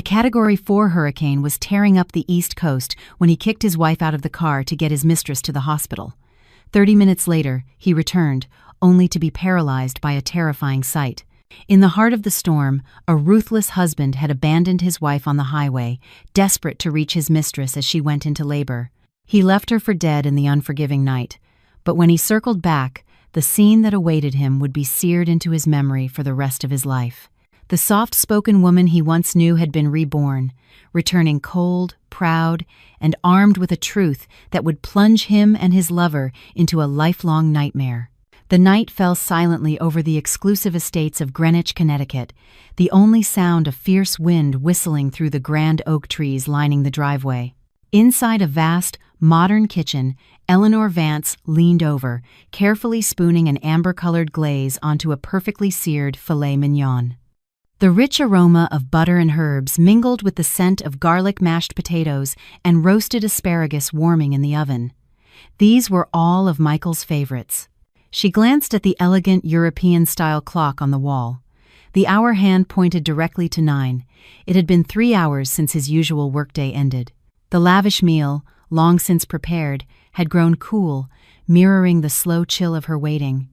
A Category 4 hurricane was tearing up the East Coast when he kicked his wife out of the car to get his mistress to the hospital. 30 minutes later, he returned, only to be paralyzed by a terrifying sight. In the heart of the storm, a ruthless husband had abandoned his wife on the highway, desperate to reach his mistress as she went into labor. He left her for dead in the unforgiving night, but when he circled back, the scene that awaited him would be seared into his memory for the rest of his life. The soft-spoken woman he once knew had been reborn, returning cold, proud, and armed with a truth that would plunge him and his lover into a lifelong nightmare. The night fell silently over the exclusive estates of Greenwich, Connecticut, the only sound a fierce wind whistling through the grand oak trees lining the driveway. Inside a vast, modern kitchen, Eleanor Vance leaned over, carefully spooning an amber-colored glaze onto a perfectly seared filet mignon. The rich aroma of butter and herbs mingled with the scent of garlic mashed potatoes and roasted asparagus warming in the oven. These were all of Michael's favorites. She glanced at the elegant European-style clock on the wall. The hour hand pointed directly to 9. It had been 3 hours since his usual workday ended. The lavish meal, long since prepared, had grown cool, mirroring the slow chill of her waiting.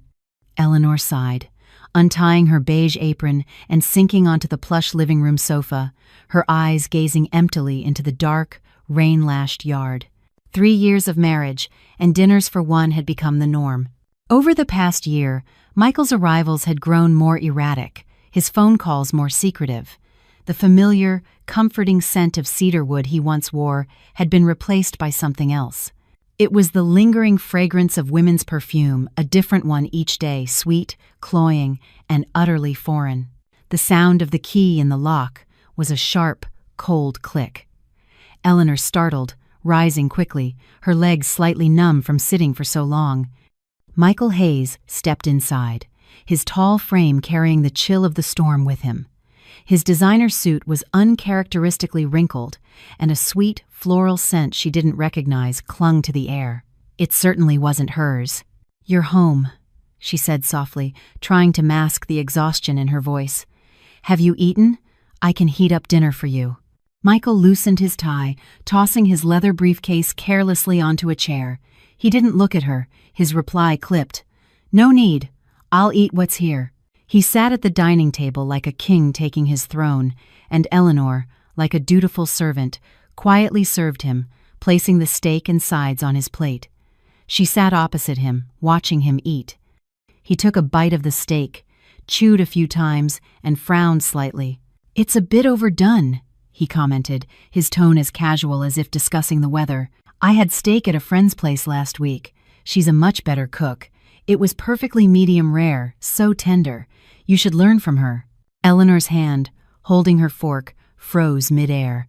Eleanor sighed, untying her beige apron and sinking onto the plush living room sofa, her eyes gazing emptily into the dark, rain-lashed yard. 3 years of marriage, and dinners for one had become the norm. Over the past year, Michael's arrivals had grown more erratic, his phone calls more secretive. The familiar, comforting scent of cedarwood he once wore had been replaced by something else. It was the lingering fragrance of women's perfume, a different one each day, sweet, cloying, and utterly foreign. The sound of the key in the lock was a sharp, cold click. Eleanor startled, rising quickly, her legs slightly numb from sitting for so long. Michael Hayes stepped inside, his tall frame carrying the chill of the storm with him. His designer suit was uncharacteristically wrinkled, and a sweet, floral scent she didn't recognize clung to the air. It certainly wasn't hers. "You're home," she said softly, trying to mask the exhaustion in her voice. "Have you eaten? I can heat up dinner for you." Michael loosened his tie, tossing his leather briefcase carelessly onto a chair. He didn't look at her, his reply clipped. "No need. I'll eat what's here." He sat at the dining table like a king taking his throne, and Eleanor, like a dutiful servant, quietly served him, placing the steak and sides on his plate. She sat opposite him, watching him eat. He took a bite of the steak, chewed a few times, and frowned slightly. "It's a bit overdone," he commented, his tone as casual as if discussing the weather. "I had steak at a friend's place last week. She's a much better cook. It was perfectly medium rare, so tender. You should learn from her." Eleanor's hand, holding her fork, froze mid-air.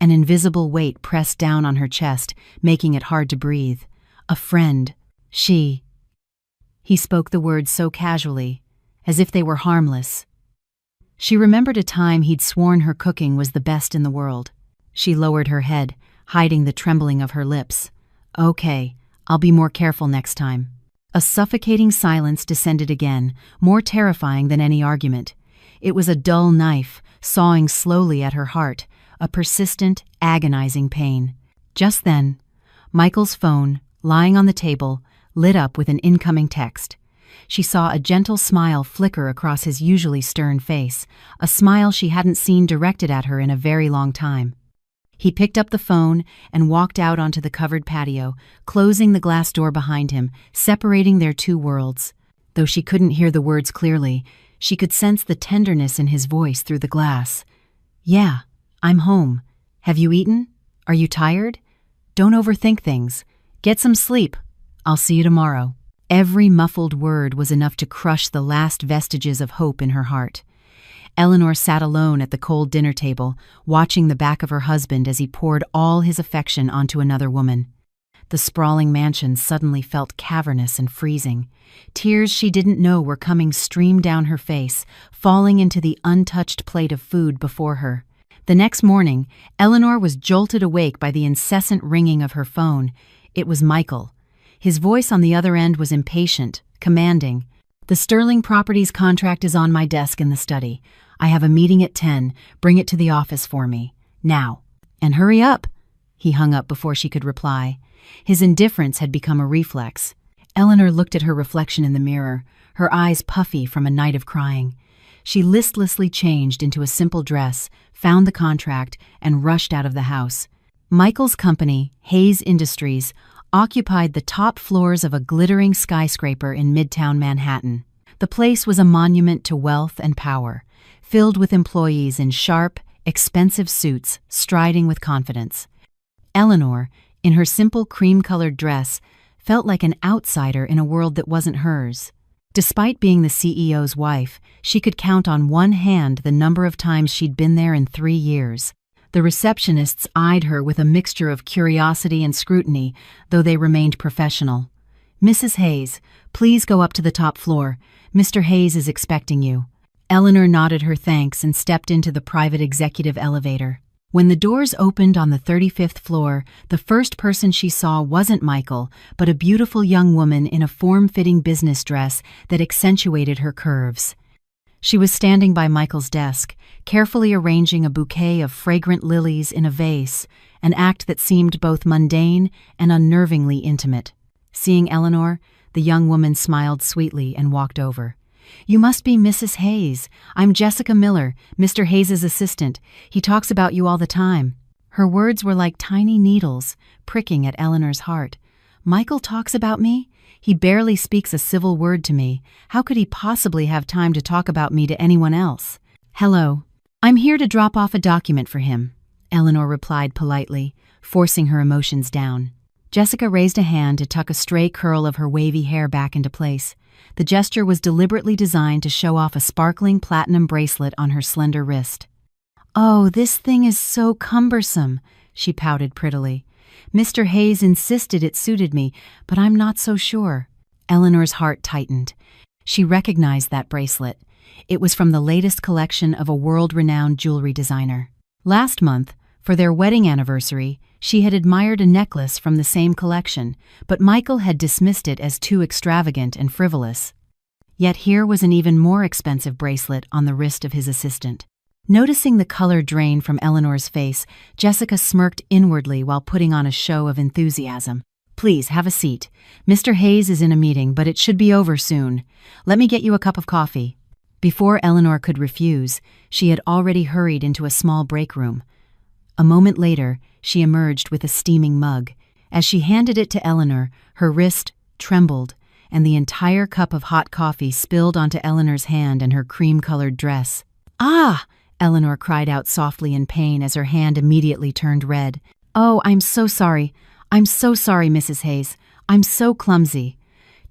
An invisible weight pressed down on her chest, making it hard to breathe. A friend. She. He spoke the words so casually, as if they were harmless. She remembered a time he'd sworn her cooking was the best in the world. She lowered her head, hiding the trembling of her lips. "Okay, I'll be more careful next time." A suffocating silence descended again, more terrifying than any argument. It was a dull knife, sawing slowly at her heart, a persistent, agonizing pain. Just then, Michael's phone, lying on the table, lit up with an incoming text. She saw a gentle smile flicker across his usually stern face, a smile she hadn't seen directed at her in a very long time. He picked up the phone and walked out onto the covered patio, closing the glass door behind him, separating their two worlds. Though she couldn't hear the words clearly, she could sense the tenderness in his voice through the glass. "Yeah, I'm home. Have you eaten? Are you tired? Don't overthink things. Get some sleep. I'll see you tomorrow." Every muffled word was enough to crush the last vestiges of hope in her heart. Eleanor sat alone at the cold dinner table, watching the back of her husband as he poured all his affection onto another woman. The sprawling mansion suddenly felt cavernous and freezing. Tears she didn't know were coming streamed down her face, falling into the untouched plate of food before her. The next morning, Eleanor was jolted awake by the incessant ringing of her phone. It was Michael. His voice on the other end was impatient, commanding. "The Sterling Properties contract is on my desk in the study. I have a meeting at 10. Bring it to the office for me. Now. And hurry up." He hung up before she could reply. His indifference had become a reflex. Eleanor looked at her reflection in the mirror, her eyes puffy from a night of crying. She listlessly changed into a simple dress, found the contract, and rushed out of the house. Michael's company, Hayes Industries, occupied the top floors of a glittering skyscraper in Midtown Manhattan. The place was a monument to wealth and power, filled with employees in sharp, expensive suits, striding with confidence. Eleanor, in her simple cream-colored dress, felt like an outsider in a world that wasn't hers. Despite being the CEO's wife, she could count on one hand the number of times she'd been there in 3 years. The receptionists eyed her with a mixture of curiosity and scrutiny, though they remained professional. "Mrs. Hayes, please go up to the top floor. Mr. Hayes is expecting you." Eleanor nodded her thanks and stepped into the private executive elevator. When the doors opened on the 35th floor, the first person she saw wasn't Michael, but a beautiful young woman in a form-fitting business dress that accentuated her curves. She was standing by Michael's desk, carefully arranging a bouquet of fragrant lilies in a vase, an act that seemed both mundane and unnervingly intimate. Seeing Eleanor, the young woman smiled sweetly and walked over. "You must be Mrs. Hayes. I'm Jessica Miller, Mr. Hayes's assistant. He talks about you all the time." Her words were like tiny needles, pricking at Eleanor's heart. "Michael talks about me? He barely speaks a civil word to me. How could he possibly have time to talk about me to anyone else?" "Hello. I'm here to drop off a document for him," Eleanor replied politely, forcing her emotions down. Jessica raised a hand to tuck a stray curl of her wavy hair back into place. The gesture was deliberately designed to show off a sparkling platinum bracelet on her slender wrist. "Oh, this thing is so cumbersome," she pouted prettily. "Mr. Hayes insisted it suited me, but I'm not so sure." Eleanor's heart tightened. She recognized that bracelet. It was from the latest collection of a world-renowned jewelry designer. Last month, for their wedding anniversary, she had admired a necklace from the same collection, but Michael had dismissed it as too extravagant and frivolous. Yet here was an even more expensive bracelet on the wrist of his assistant. Noticing the color drain from Eleanor's face, Jessica smirked inwardly while putting on a show of enthusiasm. "Please, have a seat. Mr. Hayes is in a meeting, but it should be over soon. Let me get you a cup of coffee." Before Eleanor could refuse, she had already hurried into a small break room. A moment later, she emerged with a steaming mug. As she handed it to Eleanor, her wrist trembled, and the entire cup of hot coffee spilled onto Eleanor's hand and her cream-colored dress. "Ah!" Eleanor cried out softly in pain as her hand immediately turned red. "Oh, I'm so sorry. I'm so sorry, Mrs. Hayes. I'm so clumsy."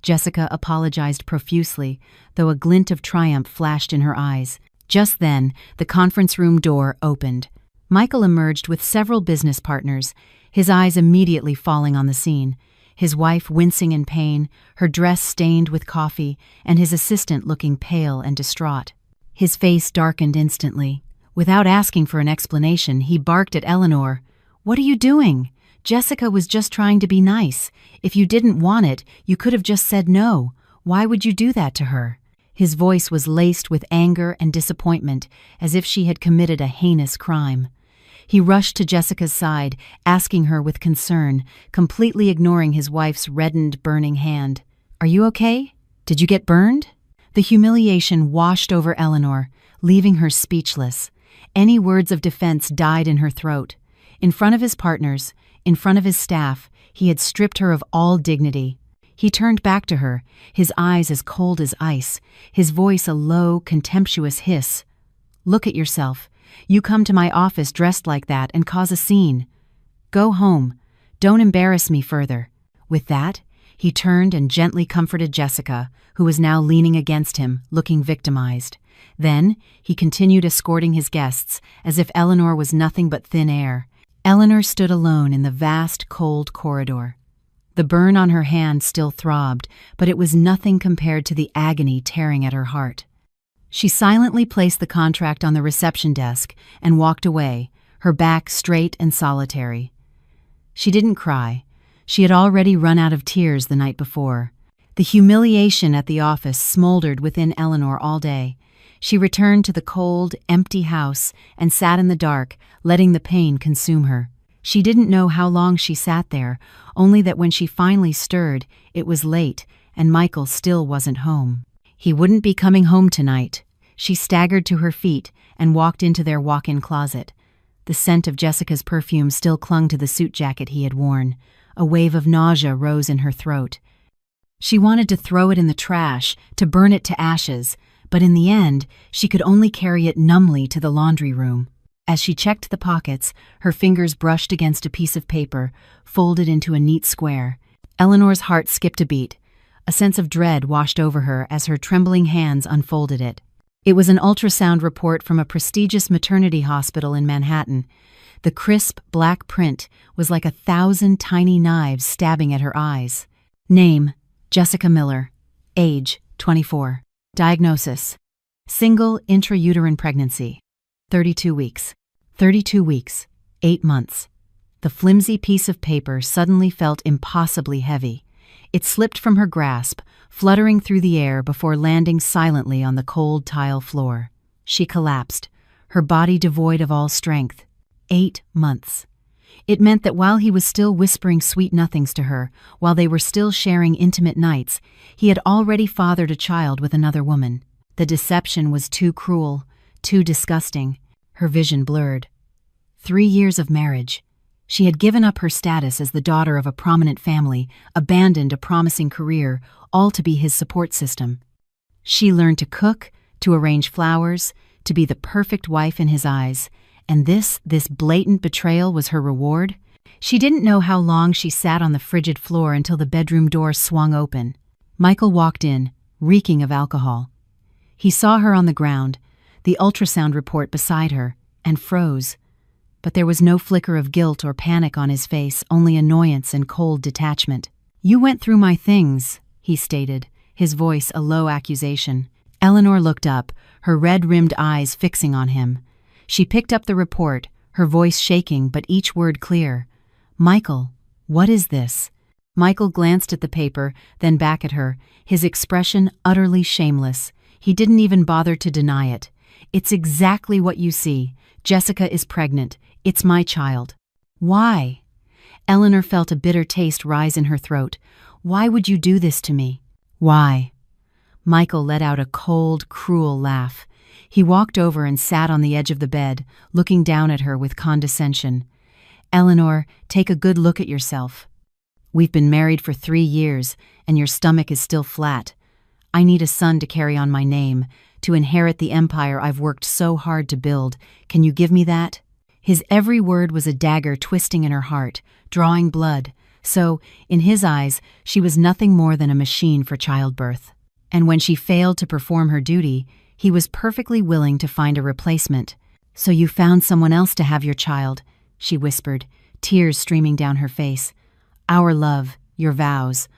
Jessica apologized profusely, though a glint of triumph flashed in her eyes. Just then, the conference room door opened. Michael emerged with several business partners, his eyes immediately falling on the scene. His wife wincing in pain, her dress stained with coffee, and his assistant looking pale and distraught. His face darkened instantly. Without asking for an explanation, he barked at Eleanor. "What are you doing? Jessica was just trying to be nice. If you didn't want it, you could have just said no. Why would you do that to her?" His voice was laced with anger and disappointment, as if she had committed a heinous crime. He rushed to Jessica's side, asking her with concern, completely ignoring his wife's reddened, burning hand. "Are you okay? Did you get burned?" The humiliation washed over Eleanor, leaving her speechless. Any words of defense died in her throat. In front of his partners, in front of his staff, he had stripped her of all dignity. He turned back to her, his eyes as cold as ice, his voice a low, contemptuous hiss. "Look at yourself. You come to my office dressed like that and cause a scene. Go home. Don't embarrass me further." With that, he turned and gently comforted Jessica, who was now leaning against him, looking victimized. Then, he continued escorting his guests, as if Eleanor was nothing but thin air. Eleanor stood alone in the vast, cold corridor. The burn on her hand still throbbed, but it was nothing compared to the agony tearing at her heart. She silently placed the contract on the reception desk and walked away, her back straight and solitary. She didn't cry. She had already run out of tears the night before. The humiliation at the office smoldered within Eleanor all day. She returned to the cold, empty house and sat in the dark, letting the pain consume her. She didn't know how long she sat there, only that when she finally stirred, it was late, and Michael still wasn't home. He wouldn't be coming home tonight. She staggered to her feet and walked into their walk-in closet. The scent of Jessica's perfume still clung to the suit jacket he had worn. A wave of nausea rose in her throat. She wanted to throw it in the trash, to burn it to ashes, but in the end, she could only carry it numbly to the laundry room. As she checked the pockets, her fingers brushed against a piece of paper, folded into a neat square. Eleanor's heart skipped a beat. A sense of dread washed over her as her trembling hands unfolded it. It was an ultrasound report from a prestigious maternity hospital in Manhattan. The crisp, black print was like 1,000 tiny knives stabbing at her eyes. Name: Jessica Miller. Age: 24. Diagnosis: single intrauterine pregnancy. 32 weeks. 32 weeks. 8 months. The flimsy piece of paper suddenly felt impossibly heavy. It slipped from her grasp, fluttering through the air before landing silently on the cold tile floor. She collapsed, her body devoid of all strength. 8 months. It meant that while he was still whispering sweet nothings to her, while they were still sharing intimate nights, he had already fathered a child with another woman. The deception was too cruel, too disgusting. Her vision blurred. 3 years of marriage. She had given up her status as the daughter of a prominent family, abandoned a promising career, all to be his support system. She learned to cook, to arrange flowers, to be the perfect wife in his eyes, and this blatant betrayal was her reward? She didn't know how long she sat on the frigid floor until the bedroom door swung open. Michael walked in, reeking of alcohol. He saw her on the ground, the ultrasound report beside her, and froze. But there was no flicker of guilt or panic on his face, only annoyance and cold detachment. "You went through my things," he stated, his voice a low accusation. Eleanor looked up, her red-rimmed eyes fixing on him. She picked up the report, her voice shaking but each word clear. "Michael, what is this?" Michael glanced at the paper, then back at her, his expression utterly shameless. He didn't even bother to deny it. "It's exactly what you see. Jessica is pregnant. It's my child." "Why?" Eleanor felt a bitter taste rise in her throat. "Why would you do this to me?" "Why?" Michael let out a cold, cruel laugh. He walked over and sat on the edge of the bed, looking down at her with condescension. "Eleanor, take a good look at yourself. We've been married for 3 years, and your stomach is still flat. I need a son to carry on my name, to inherit the empire I've worked so hard to build. Can you give me that?" His every word was a dagger twisting in her heart, drawing blood. So, in his eyes, she was nothing more than a machine for childbirth. And when she failed to perform her duty, he was perfectly willing to find a replacement. "So you found someone else to have your child," she whispered, tears streaming down her face. "Our love, your vows.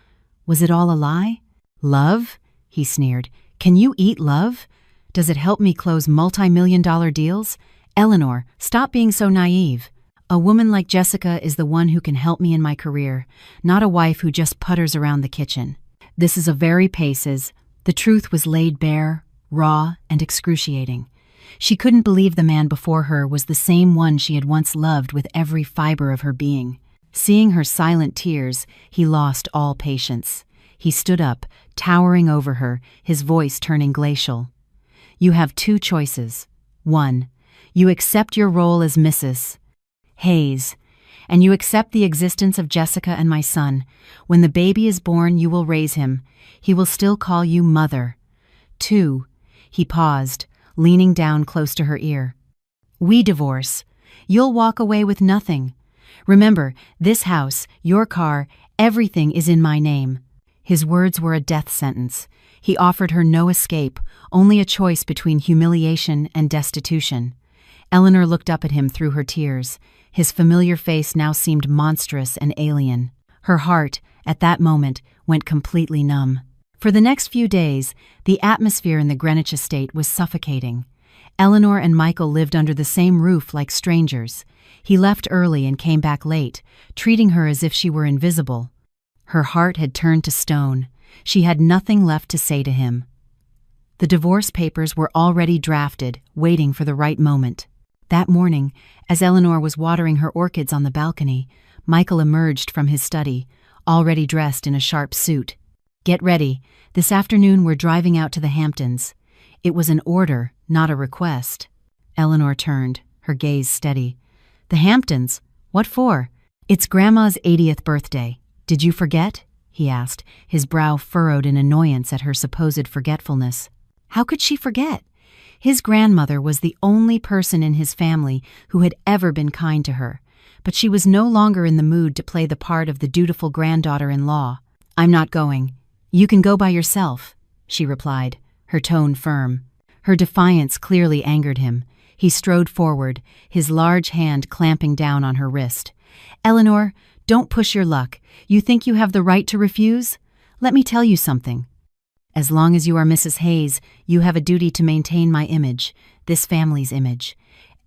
Was it all a lie?" "Love?" he sneered. "Can you eat love? Does it help me close multi-million-dollar deals? Eleanor, stop being so naive. A woman like Jessica is the one who can help me in my career, not a wife who just putters around the kitchen." This is a very paces. The truth was laid bare, raw, and excruciating. She couldn't believe the man before her was the same one she had once loved with every fiber of her being. Seeing her silent tears, he lost all patience. He stood up, towering over her, his voice turning glacial. "You have 2 choices. 1. You accept your role as Mrs. Hayes, and you accept the existence of Jessica and my son. When the baby is born, you will raise him. He will still call you Mother. 2. He paused, leaning down close to her ear. "We divorce. You'll walk away with nothing. Remember, this house, your car, everything is in my name." His words were a death sentence. He offered her no escape, only a choice between humiliation and destitution. Eleanor looked up at him through her tears. His familiar face now seemed monstrous and alien. Her heart, at that moment, went completely numb. For the next few days, the atmosphere in the Greenwich estate was suffocating. Eleanor and Michael lived under the same roof like strangers. He left early and came back late, treating her as if she were invisible. Her heart had turned to stone. She had nothing left to say to him. The divorce papers were already drafted, waiting for the right moment. That morning, as Eleanor was watering her orchids on the balcony, Michael emerged from his study, already dressed in a sharp suit. "Get ready. This afternoon we're driving out to the Hamptons." It was an order, not a request. Eleanor turned, her gaze steady. "The Hamptons? What for?" "It's Grandma's 80th birthday. Did you forget?" he asked, his brow furrowed in annoyance at her supposed forgetfulness. How could she forget? His grandmother was the only person in his family who had ever been kind to her, but she was no longer in the mood to play the part of the dutiful granddaughter-in-law. "I'm not going. You can go by yourself," she replied, her tone firm. Her defiance clearly angered him. He strode forward, his large hand clamping down on her wrist. "Eleanor, don't push your luck. You think you have the right to refuse? Let me tell you something. As long as you are Mrs. Hayes, you have a duty to maintain my image, this family's image.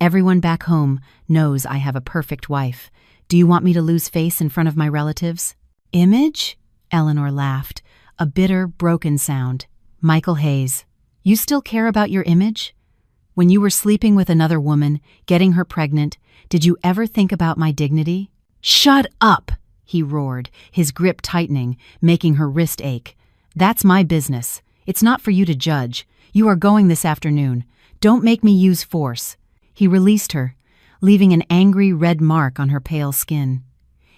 Everyone back home knows I have a perfect wife. Do you want me to lose face in front of my relatives?" "Image?" Eleanor laughed, a bitter, broken sound. "Michael Hayes, you still care about your image? When you were sleeping with another woman, getting her pregnant, did you ever think about my dignity?" "Shut up!" he roared, his grip tightening, making her wrist ache. "That's my business. It's not for you to judge. You are going this afternoon. Don't make me use force." He released her, leaving an angry red mark on her pale skin.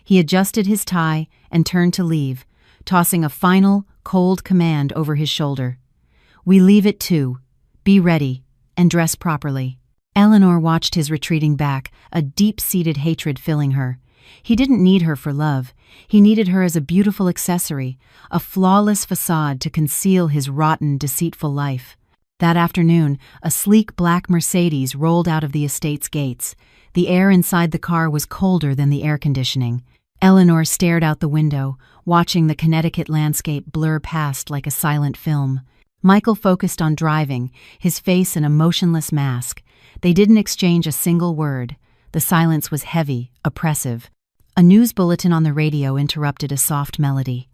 He adjusted his tie and turned to leave, tossing a final, cold command over his shoulder. "We leave at 2. Be ready, and dress properly." Eleanor watched his retreating back, a deep-seated hatred filling her. He didn't need her for love. He needed her as a beautiful accessory, a flawless facade to conceal his rotten, deceitful life. That afternoon, a sleek black Mercedes rolled out of the estate's gates. The air inside the car was colder than the air conditioning. Eleanor stared out the window, watching the Connecticut landscape blur past like a silent film. Michael focused on driving, his face an emotionless mask. They didn't exchange a single word. The silence was heavy, oppressive. A news bulletin on the radio interrupted a soft melody.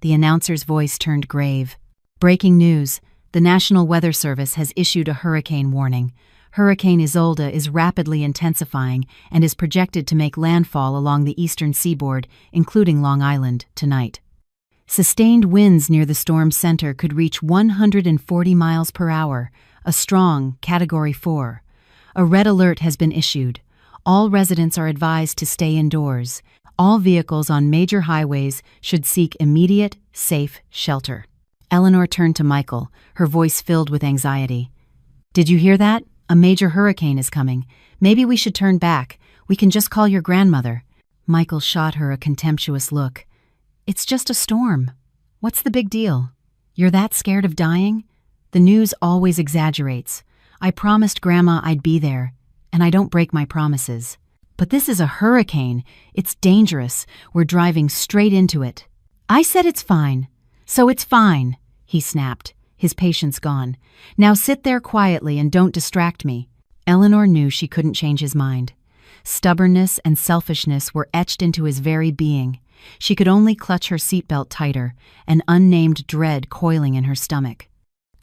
The announcer's voice turned grave. "Breaking news. The National Weather Service has issued a hurricane warning. Hurricane Isolde is rapidly intensifying and is projected to make landfall along the eastern seaboard, including Long Island, tonight. Sustained winds near the storm's center could reach 140 miles per hour, a strong Category 4. A red alert has been issued. All residents are advised to stay indoors. All vehicles on major highways should seek immediate, safe shelter." Eleanor turned to Michael, her voice filled with anxiety. "Did you hear that? A major hurricane is coming. Maybe we should turn back. We can just call your grandmother." Michael shot her a contemptuous look. "It's just a storm. What's the big deal? You're that scared of dying? The news always exaggerates. I promised Grandma I'd be there, and I don't break my promises. But this is a hurricane. It's dangerous. We're driving straight into it." "I said it's fine. So it's fine," he snapped, his patience gone. "Now sit there quietly and don't distract me." Eleanor knew she couldn't change his mind. Stubbornness and selfishness were etched into his very being. She could only clutch her seatbelt tighter, an unnamed dread coiling in her stomach.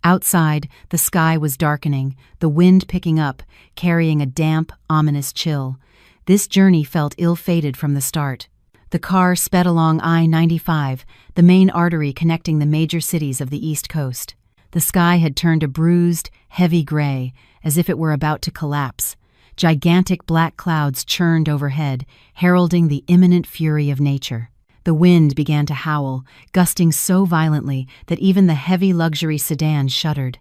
Outside, the sky was darkening, the wind picking up, carrying a damp, ominous chill. This journey felt ill-fated from the start. The car sped along I-95, the main artery connecting the major cities of the East Coast. The sky had turned a bruised, heavy gray, as if it were about to collapse. Gigantic black clouds churned overhead, heralding the imminent fury of nature. The wind began to howl, gusting so violently that even the heavy luxury sedan shuddered.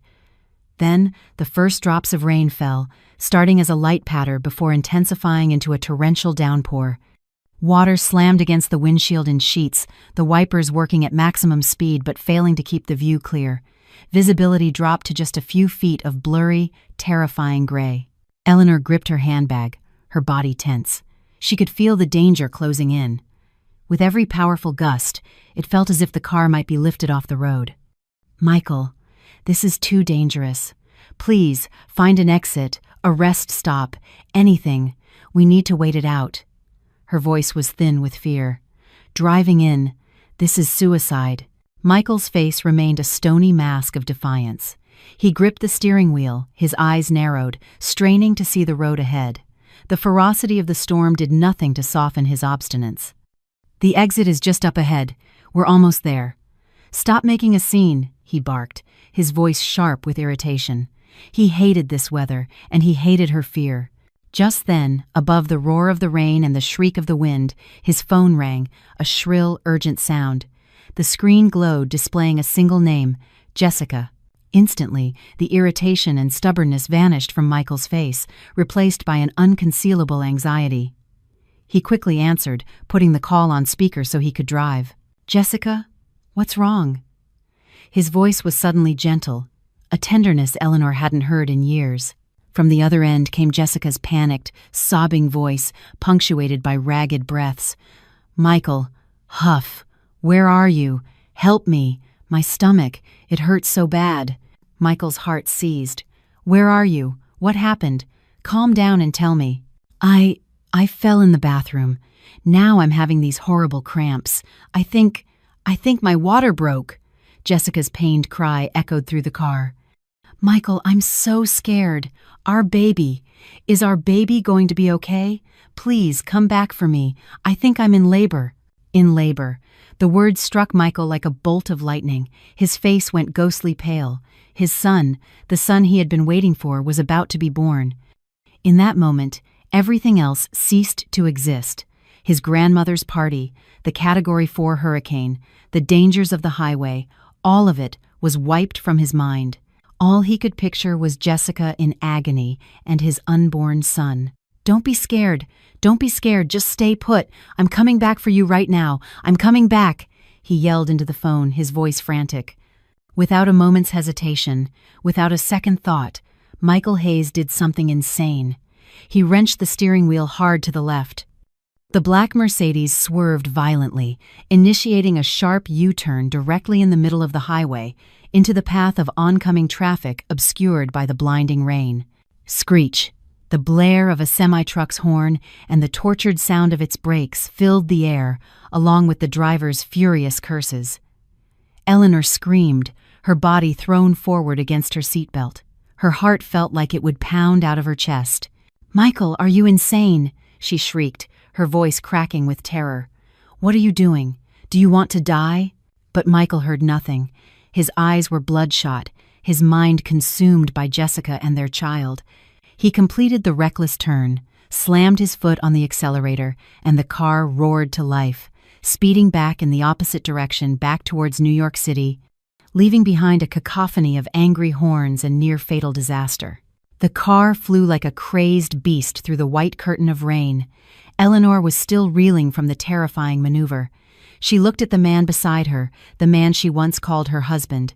Then the first drops of rain fell, starting as a light patter before intensifying into a torrential downpour. Water slammed against the windshield in sheets, the wipers working at maximum speed but failing to keep the view clear. Visibility dropped to just a few feet of blurry, terrifying gray. Eleanor gripped her handbag, her body tense. She could feel the danger closing in. With every powerful gust, it felt as if the car might be lifted off the road. "Michael, this is too dangerous. Please, find an exit, a rest stop, anything. We need to wait it out." Her voice was thin with fear. "Driving in. This is suicide." Michael's face remained a stony mask of defiance. He gripped the steering wheel, his eyes narrowed, straining to see the road ahead. The ferocity of the storm did nothing to soften his obstinance. "The exit is just up ahead. We're almost there." "Stop making a scene," he barked, his voice sharp with irritation. He hated this weather, and he hated her fear. Just then, above the roar of the rain and the shriek of the wind, his phone rang, a shrill, urgent sound. The screen glowed, displaying a single name, Jessica. Instantly, the irritation and stubbornness vanished from Michael's face, replaced by an unconcealable anxiety. He quickly answered, putting the call on speaker so he could drive. "Jessica, what's wrong?" His voice was suddenly gentle, a tenderness Eleanor hadn't heard in years. From the other end came Jessica's panicked, sobbing voice, punctuated by ragged breaths. "Michael, huff, where are you? Help me. My stomach, it hurts so bad." Michael's heart seized. "Where are you? What happened? Calm down and tell me." I fell in the bathroom. Now I'm having these horrible cramps. I think my water broke." Jessica's pained cry echoed through the car. "Michael, I'm so scared. Is our baby going to be okay? Please come back for me. I think I'm in labor." In labor. The word struck Michael like a bolt of lightning. His face went ghostly pale. His son, the son he had been waiting for, was about to be born. In that moment, everything else ceased to exist. His grandmother's party, the Category 4 hurricane, the dangers of the highway, all of it was wiped from his mind. All he could picture was Jessica in agony and his unborn son. "Don't be scared. Don't be scared. Just stay put. I'm coming back for you right now. I'm coming back," he yelled into the phone, his voice frantic. Without a moment's hesitation, without a second thought, Michael Hayes did something insane. He wrenched the steering wheel hard to the left. The black Mercedes swerved violently, initiating a sharp U-turn directly in the middle of the highway, into the path of oncoming traffic obscured by the blinding rain. Screech! The blare of a semi-truck's horn and the tortured sound of its brakes filled the air, along with the driver's furious curses. Eleanor screamed, her body thrown forward against her seatbelt. Her heart felt like it would pound out of her chest. "Michael, are you insane?" she shrieked, her voice cracking with terror. "What are you doing? Do you want to die?" But Michael heard nothing. His eyes were bloodshot, his mind consumed by Jessica and their child. He completed the reckless turn, slammed his foot on the accelerator, and the car roared to life, speeding back in the opposite direction back towards New York City, leaving behind a cacophony of angry horns and near-fatal disaster. The car flew like a crazed beast through the white curtain of rain. Eleanor was still reeling from the terrifying maneuver. She looked at the man beside her, the man she once called her husband.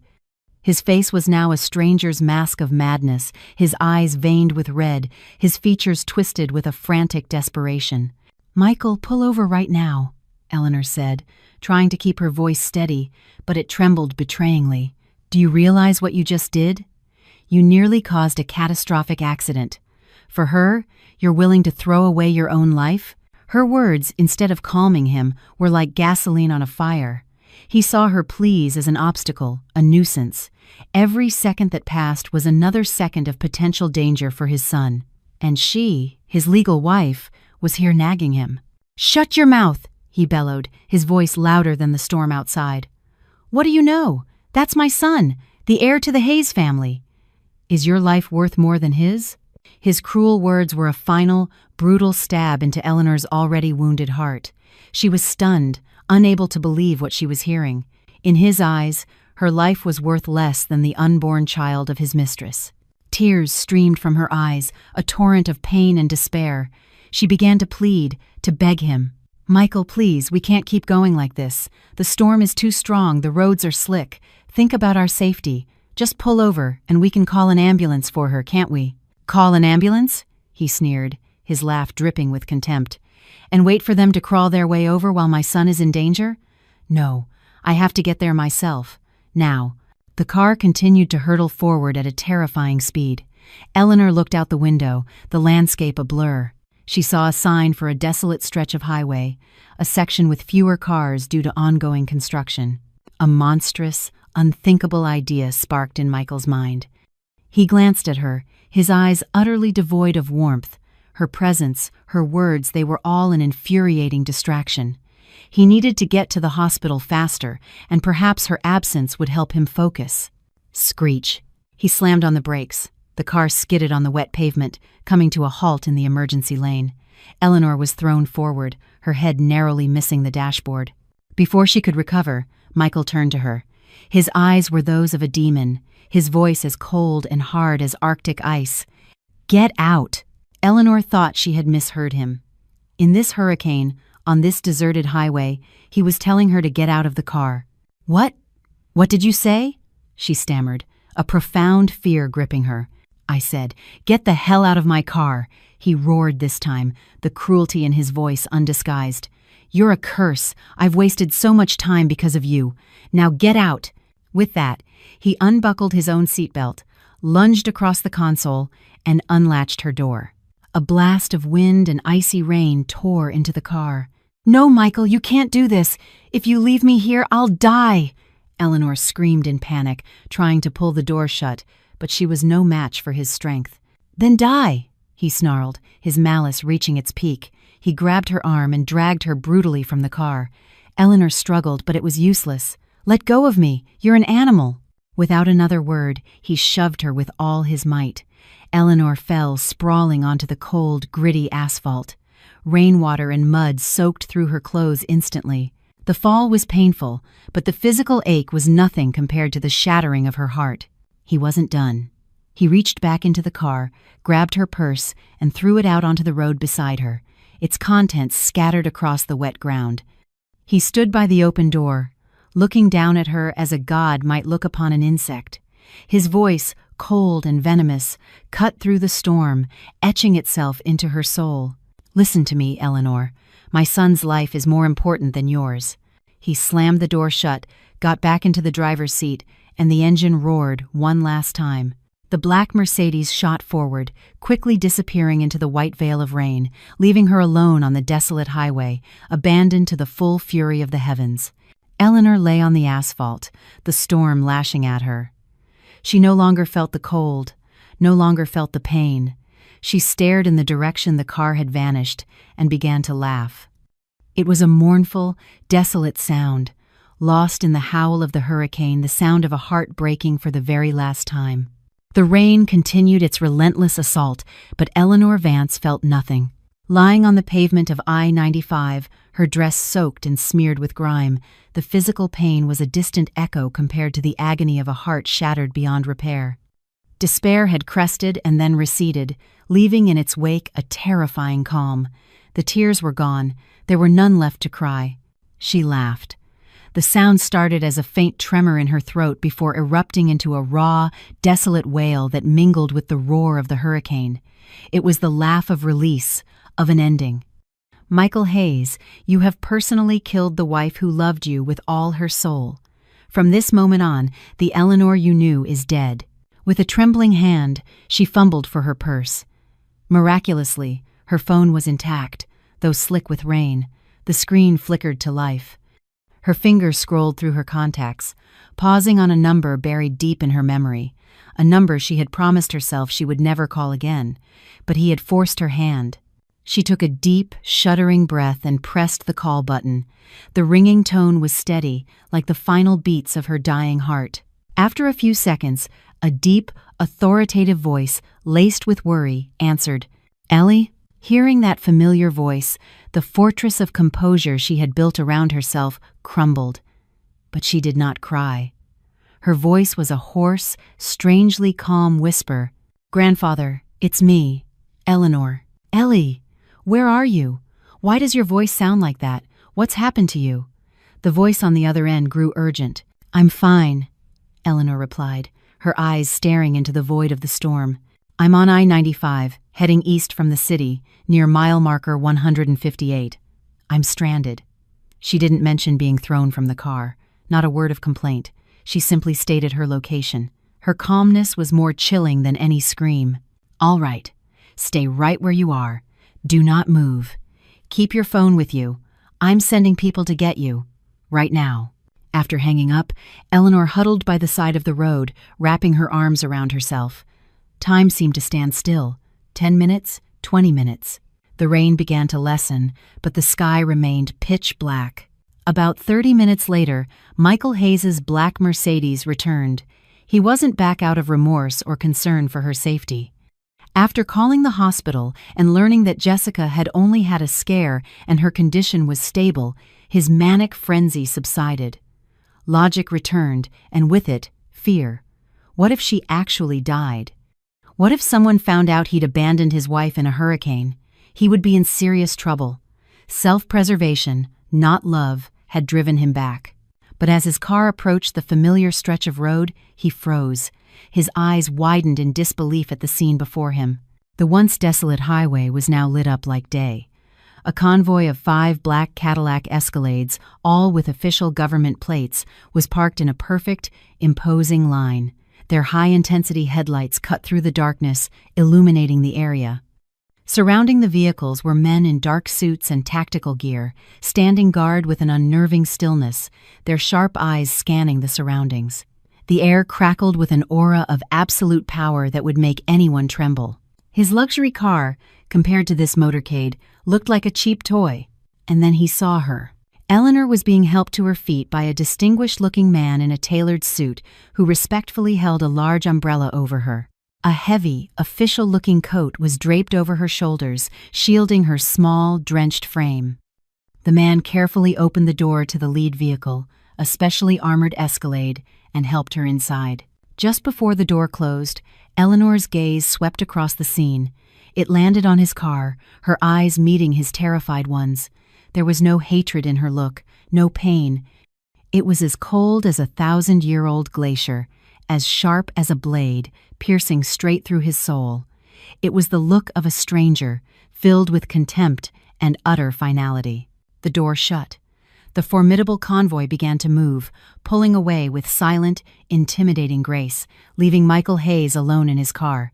His face was now a stranger's mask of madness, his eyes veined with red, his features twisted with a frantic desperation. "Michael, pull over right now," Eleanor said, trying to keep her voice steady, but it trembled betrayingly. "Do you realize what you just did? You nearly caused a catastrophic accident. For her, you're willing to throw away your own life?" Her words, instead of calming him, were like gasoline on a fire. He saw her pleas as an obstacle, a nuisance. Every second that passed was another second of potential danger for his son. And she, his legal wife, was here nagging him. "Shut your mouth!" he bellowed, his voice louder than the storm outside. "What do you know? That's my son, the heir to the Hayes family. Is your life worth more than his?" His cruel words were a final, brutal stab into Eleanor's already wounded heart. She was stunned, unable to believe what she was hearing. In his eyes, her life was worth less than the unborn child of his mistress. Tears streamed from her eyes, a torrent of pain and despair. She began to plead, to beg him. "Michael, please, we can't keep going like this. The storm is too strong, the roads are slick. Think about our safety. Just pull over, and we can call an ambulance for her, can't we?" "Call an ambulance?" he sneered, his laugh dripping with contempt. "And wait for them to crawl their way over while my son is in danger? No, I have to get there myself. Now." The car continued to hurtle forward at a terrifying speed. Eleanor looked out the window, the landscape a blur. She saw a sign for a desolate stretch of highway, a section with fewer cars due to ongoing construction. A monstrous, unthinkable idea sparked in Michael's mind. He glanced at her, his eyes utterly devoid of warmth. Her presence, her words, they were all an infuriating distraction. He needed to get to the hospital faster, and perhaps her absence would help him focus. Screech. He slammed on the brakes. The car skidded on the wet pavement, coming to a halt in the emergency lane. Eleanor was thrown forward, her head narrowly missing the dashboard. Before she could recover, Michael turned to her. His eyes were those of a demon, his voice as cold and hard as Arctic ice. "Get out!" Eleanor thought she had misheard him. In this hurricane, on this deserted highway, he was telling her to get out of the car. "What? What did you say?" she stammered, a profound fear gripping her. "I said, get the hell out of my car," he roared this time, the cruelty in his voice undisguised. "You're a curse. I've wasted so much time because of you. Now get out." With that, he unbuckled his own seatbelt, lunged across the console, and unlatched her door. A blast of wind and icy rain tore into the car. "No, Michael, you can't do this. If you leave me here, I'll die," Eleanor screamed in panic, trying to pull the door shut, but she was no match for his strength. "Then die," he snarled, his malice reaching its peak. He grabbed her arm and dragged her brutally from the car. Eleanor struggled, but it was useless. "Let go of me. You're an animal." Without another word, he shoved her with all his might. Eleanor fell sprawling onto the cold, gritty asphalt. Rainwater and mud soaked through her clothes instantly. The fall was painful, but the physical ache was nothing compared to the shattering of her heart. He wasn't done. He reached back into the car, grabbed her purse, and threw it out onto the road beside her, its contents scattered across the wet ground. He stood by the open door, looking down at her as a god might look upon an insect. His voice, cold and venomous, cut through the storm, etching itself into her soul. "Listen to me, Eleanor. My son's life is more important than yours." He slammed the door shut, got back into the driver's seat, and the engine roared one last time. The black Mercedes shot forward, quickly disappearing into the white veil of rain, leaving her alone on the desolate highway, abandoned to the full fury of the heavens. Eleanor lay on the asphalt, the storm lashing at her. She no longer felt the cold, no longer felt the pain. She stared in the direction the car had vanished and began to laugh. It was a mournful, desolate sound, lost in the howl of the hurricane, the sound of a heart breaking for the very last time. The rain continued its relentless assault, but Eleanor Vance felt nothing. Lying on the pavement of I-95, her dress soaked and smeared with grime, the physical pain was a distant echo compared to the agony of a heart shattered beyond repair. Despair had crested and then receded, leaving in its wake a terrifying calm. The tears were gone. There were none left to cry. She laughed. The sound started as a faint tremor in her throat before erupting into a raw, desolate wail that mingled with the roar of the hurricane. It was the laugh of release, of an ending. "Michael Hayes, you have personally killed the wife who loved you with all her soul. From this moment on, the Eleanor you knew is dead." With a trembling hand, she fumbled for her purse. Miraculously, her phone was intact, though slick with rain. The screen flickered to life. Her fingers scrolled through her contacts, pausing on a number buried deep in her memory, a number she had promised herself she would never call again, but he had forced her hand. She took a deep, shuddering breath and pressed the call button. The ringing tone was steady, like the final beats of her dying heart. After a few seconds, a deep, authoritative voice, laced with worry, answered. "Ellie?" Hearing that familiar voice, the fortress of composure she had built around herself crumbled. But she did not cry. Her voice was a hoarse, strangely calm whisper. "Grandfather, it's me, Eleanor." "Ellie, where are you? Why does your voice sound like that? What's happened to you?" The voice on the other end grew urgent. "I'm fine," Eleanor replied, her eyes staring into the void of the storm. "I'm on I-95, heading east from the city, near mile marker 158. I'm stranded." She didn't mention being thrown from the car, not a word of complaint. She simply stated her location. Her calmness was more chilling than any scream. "All right, stay right where you are. Do not move. Keep your phone with you. I'm sending people to get you. Right now." After hanging up, Eleanor huddled by the side of the road, wrapping her arms around herself. Time seemed to stand still. 10 minutes, 20 minutes. The rain began to lessen, but the sky remained pitch black. About 30 minutes later, Michael Hayes's black Mercedes returned. He wasn't back out of remorse or concern for her safety. After calling the hospital and learning that Jessica had only had a scare and her condition was stable, his manic frenzy subsided. Logic returned, and with it, fear. What if she actually died? What if someone found out he'd abandoned his wife in a hurricane? He would be in serious trouble. Self-preservation, not love, had driven him back. But as his car approached the familiar stretch of road, he froze. His eyes widened in disbelief at the scene before him. The once desolate highway was now lit up like day. A convoy of 5 black Cadillac Escalades, all with official government plates, was parked in a perfect, imposing line. Their high-intensity headlights cut through the darkness, illuminating the area. Surrounding the vehicles were men in dark suits and tactical gear, standing guard with an unnerving stillness, their sharp eyes scanning the surroundings. The air crackled with an aura of absolute power that would make anyone tremble. His luxury car, compared to this motorcade, looked like a cheap toy. And then he saw her. Eleanor was being helped to her feet by a distinguished-looking man in a tailored suit who respectfully held a large umbrella over her. A heavy, official-looking coat was draped over her shoulders, shielding her small, drenched frame. The man carefully opened the door to the lead vehicle, a specially armored Escalade, and helped her inside. Just before the door closed, Eleanor's gaze swept across the scene. It landed on his car, her eyes meeting his terrified ones. There was no hatred in her look, no pain. It was as cold as a 1,000-year-old glacier, as sharp as a blade, piercing straight through his soul. It was the look of a stranger, filled with contempt and utter finality. The door shut. The formidable convoy began to move, pulling away with silent, intimidating grace, leaving Michael Hayes alone in his car.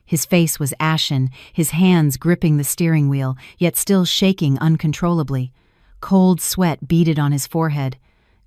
His face was ashen, his hands gripping the steering wheel, yet still shaking uncontrollably. Cold sweat beaded on his forehead.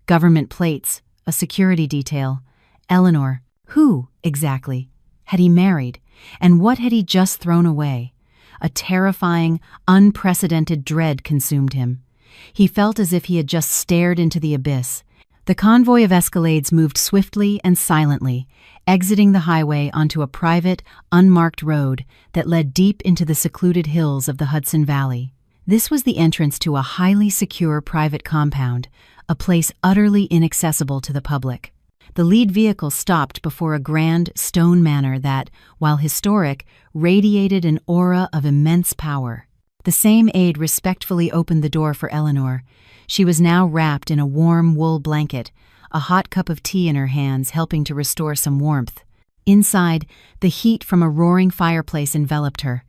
Government plates, a security detail. Eleanor. Who, exactly, had he married? And what had he just thrown away? A terrifying, unprecedented dread consumed him. He felt as if he had just stared into the abyss. The convoy of Escalades moved swiftly and silently, exiting the highway onto a private, unmarked road that led deep into the secluded hills of the Hudson Valley. This was the entrance to a highly secure private compound, a place utterly inaccessible to the public. The lead vehicle stopped before a grand stone manor that, while historic, radiated an aura of immense power. The same aide respectfully opened the door for Eleanor. She was now wrapped in a warm wool blanket, a hot cup of tea in her hands helping to restore some warmth. Inside, the heat from a roaring fireplace enveloped her.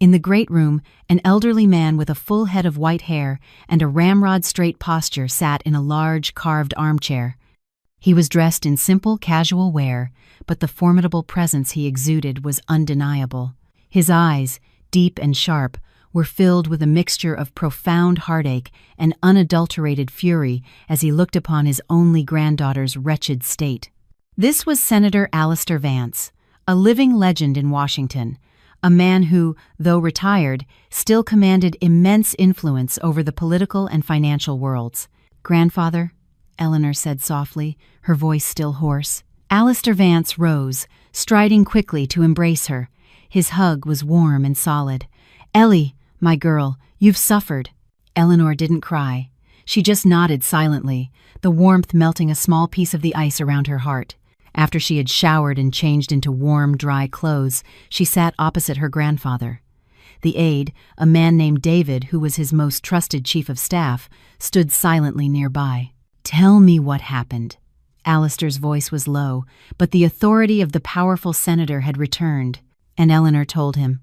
In the great room, an elderly man with a full head of white hair and a ramrod-straight posture sat in a large, carved armchair. He was dressed in simple, casual wear, but the formidable presence he exuded was undeniable. His eyes, deep and sharp, were filled with a mixture of profound heartache and unadulterated fury as he looked upon his only granddaughter's wretched state. This was Senator Alistair Vance, a living legend in Washington, a man who, though retired, still commanded immense influence over the political and financial worlds. "Grandfather," Eleanor said softly, her voice still hoarse. Alistair Vance rose, striding quickly to embrace her. His hug was warm and solid. "Ellie, my girl, you've suffered." Eleanor didn't cry. She just nodded silently, the warmth melting a small piece of the ice around her heart. After she had showered and changed into warm, dry clothes, she sat opposite her grandfather. The aide, a man named David, who was his most trusted chief of staff, stood silently nearby. "Tell me what happened." Alistair's voice was low, but the authority of the powerful senator had returned, and Eleanor told him.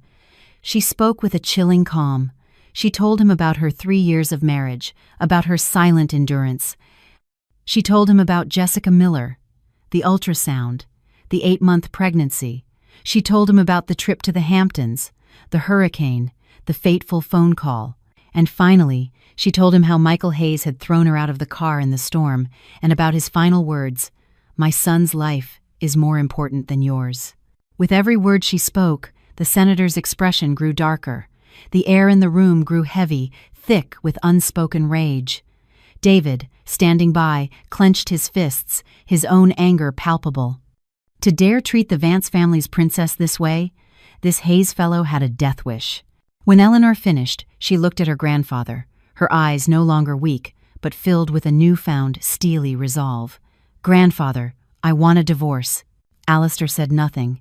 She spoke with a chilling calm. She told him about her 3 years of marriage, about her silent endurance. She told him about Jessica Miller, the ultrasound, the 8-month pregnancy. She told him about the trip to the Hamptons, the hurricane, the fateful phone call. And finally, she told him how Michael Hayes had thrown her out of the car in the storm, and about his final words, "My son's life is more important than yours." With every word she spoke, the senator's expression grew darker. The air in the room grew heavy, thick with unspoken rage. David, standing by, clenched his fists, his own anger palpable. To dare treat the Vance family's princess this way? This Hayes fellow had a death wish. When Eleanor finished, she looked at her grandfather, her eyes no longer weak, but filled with a newfound, steely resolve. "Grandfather, I want a divorce." Alistair said nothing.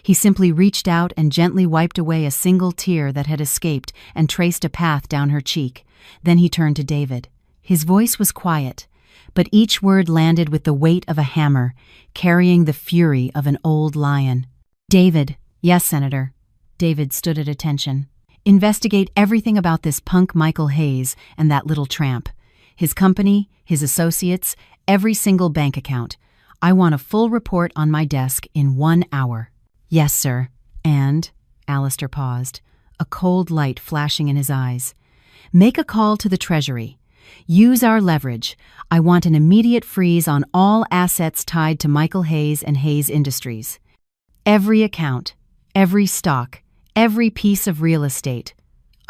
He simply reached out and gently wiped away a single tear that had escaped and traced a path down her cheek. Then he turned to David. His voice was quiet, but each word landed with the weight of a hammer, carrying the fury of an old lion. "David." "Yes, Senator." David stood at attention. "Investigate everything about this punk Michael Hayes and that little tramp. His company, his associates, every single bank account. I want a full report on my desk in 1 hour." "Yes, sir." "And," Alistair paused, a cold light flashing in his eyes, "make a call to the Treasury. Use our leverage. I want an immediate freeze on all assets tied to Michael Hayes and Hayes Industries. Every account, every stock, every piece of real estate.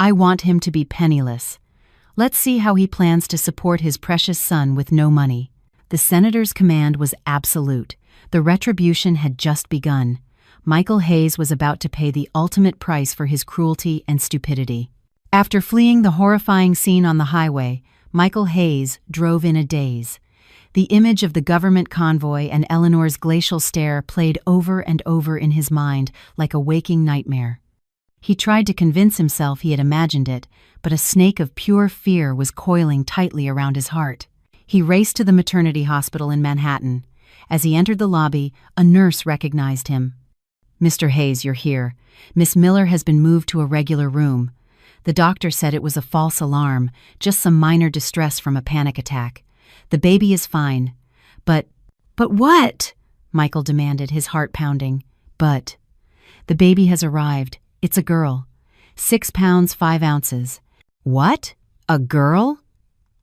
I want him to be penniless. Let's see how he plans to support his precious son with no money." The senator's command was absolute. The retribution had just begun. Michael Hayes was about to pay the ultimate price for his cruelty and stupidity. After fleeing the horrifying scene on the highway, Michael Hayes drove in a daze. The image of the government convoy and Eleanor's glacial stare played over and over in his mind like a waking nightmare. He tried to convince himself he had imagined it, but a snake of pure fear was coiling tightly around his heart. He raced to the maternity hospital in Manhattan. As he entered the lobby, a nurse recognized him. "Mr. Hayes, you're here. Miss Miller has been moved to a regular room. The doctor said it was a false alarm, just some minor distress from a panic attack. The baby is fine." But what?" Michael demanded, his heart pounding. "But the baby has arrived. It's a girl. 6 pounds 5 ounces. "What? A girl?"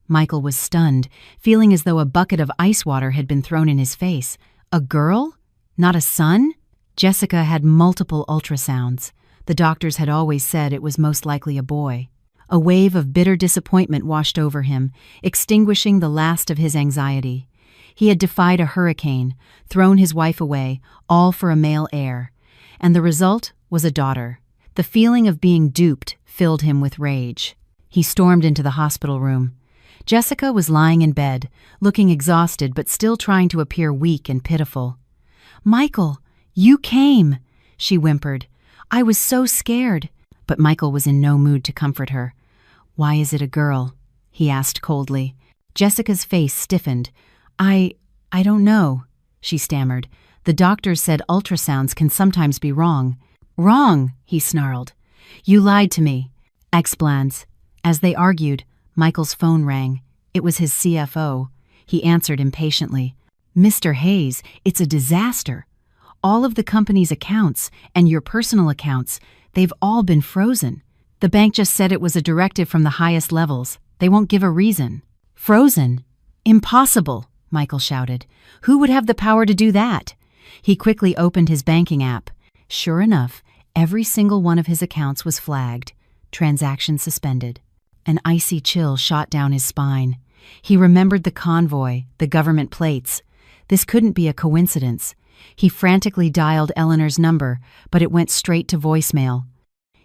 Michael was stunned, feeling as though a bucket of ice water had been thrown in his face. A girl? Not a son? Jessica had multiple ultrasounds. The doctors had always said it was most likely a boy. A wave of bitter disappointment washed over him, extinguishing the last of his anxiety. He had defied a hurricane, thrown his wife away, all for a male heir. And the result was a daughter. The feeling of being duped filled him with rage. He stormed into the hospital room. Jessica was lying in bed, looking exhausted but still trying to appear weak and pitiful. "Michael, you came," she whimpered. "I was so scared." But Michael was in no mood to comfort her. "Why is it a girl?" he asked coldly. Jessica's face stiffened. I don't know," she stammered. "The doctors said ultrasounds can sometimes be wrong." "Wrong," he snarled. "You lied to me." "Explans." As they argued, Michael's phone rang. It was his CFO. He answered impatiently. "Mr. Hayes, it's a disaster. All of the company's accounts and your personal accounts, they've all been frozen. The bank just said it was a directive from the highest levels. They won't give a reason." "Frozen? Impossible," Michael shouted. "Who would have the power to do that?" He quickly opened his banking app. Sure enough, every single one of his accounts was flagged. Transactions suspended. An icy chill shot down his spine. He remembered the convoy, the government plates. This couldn't be a coincidence. He frantically dialed Eleanor's number, but it went straight to voicemail.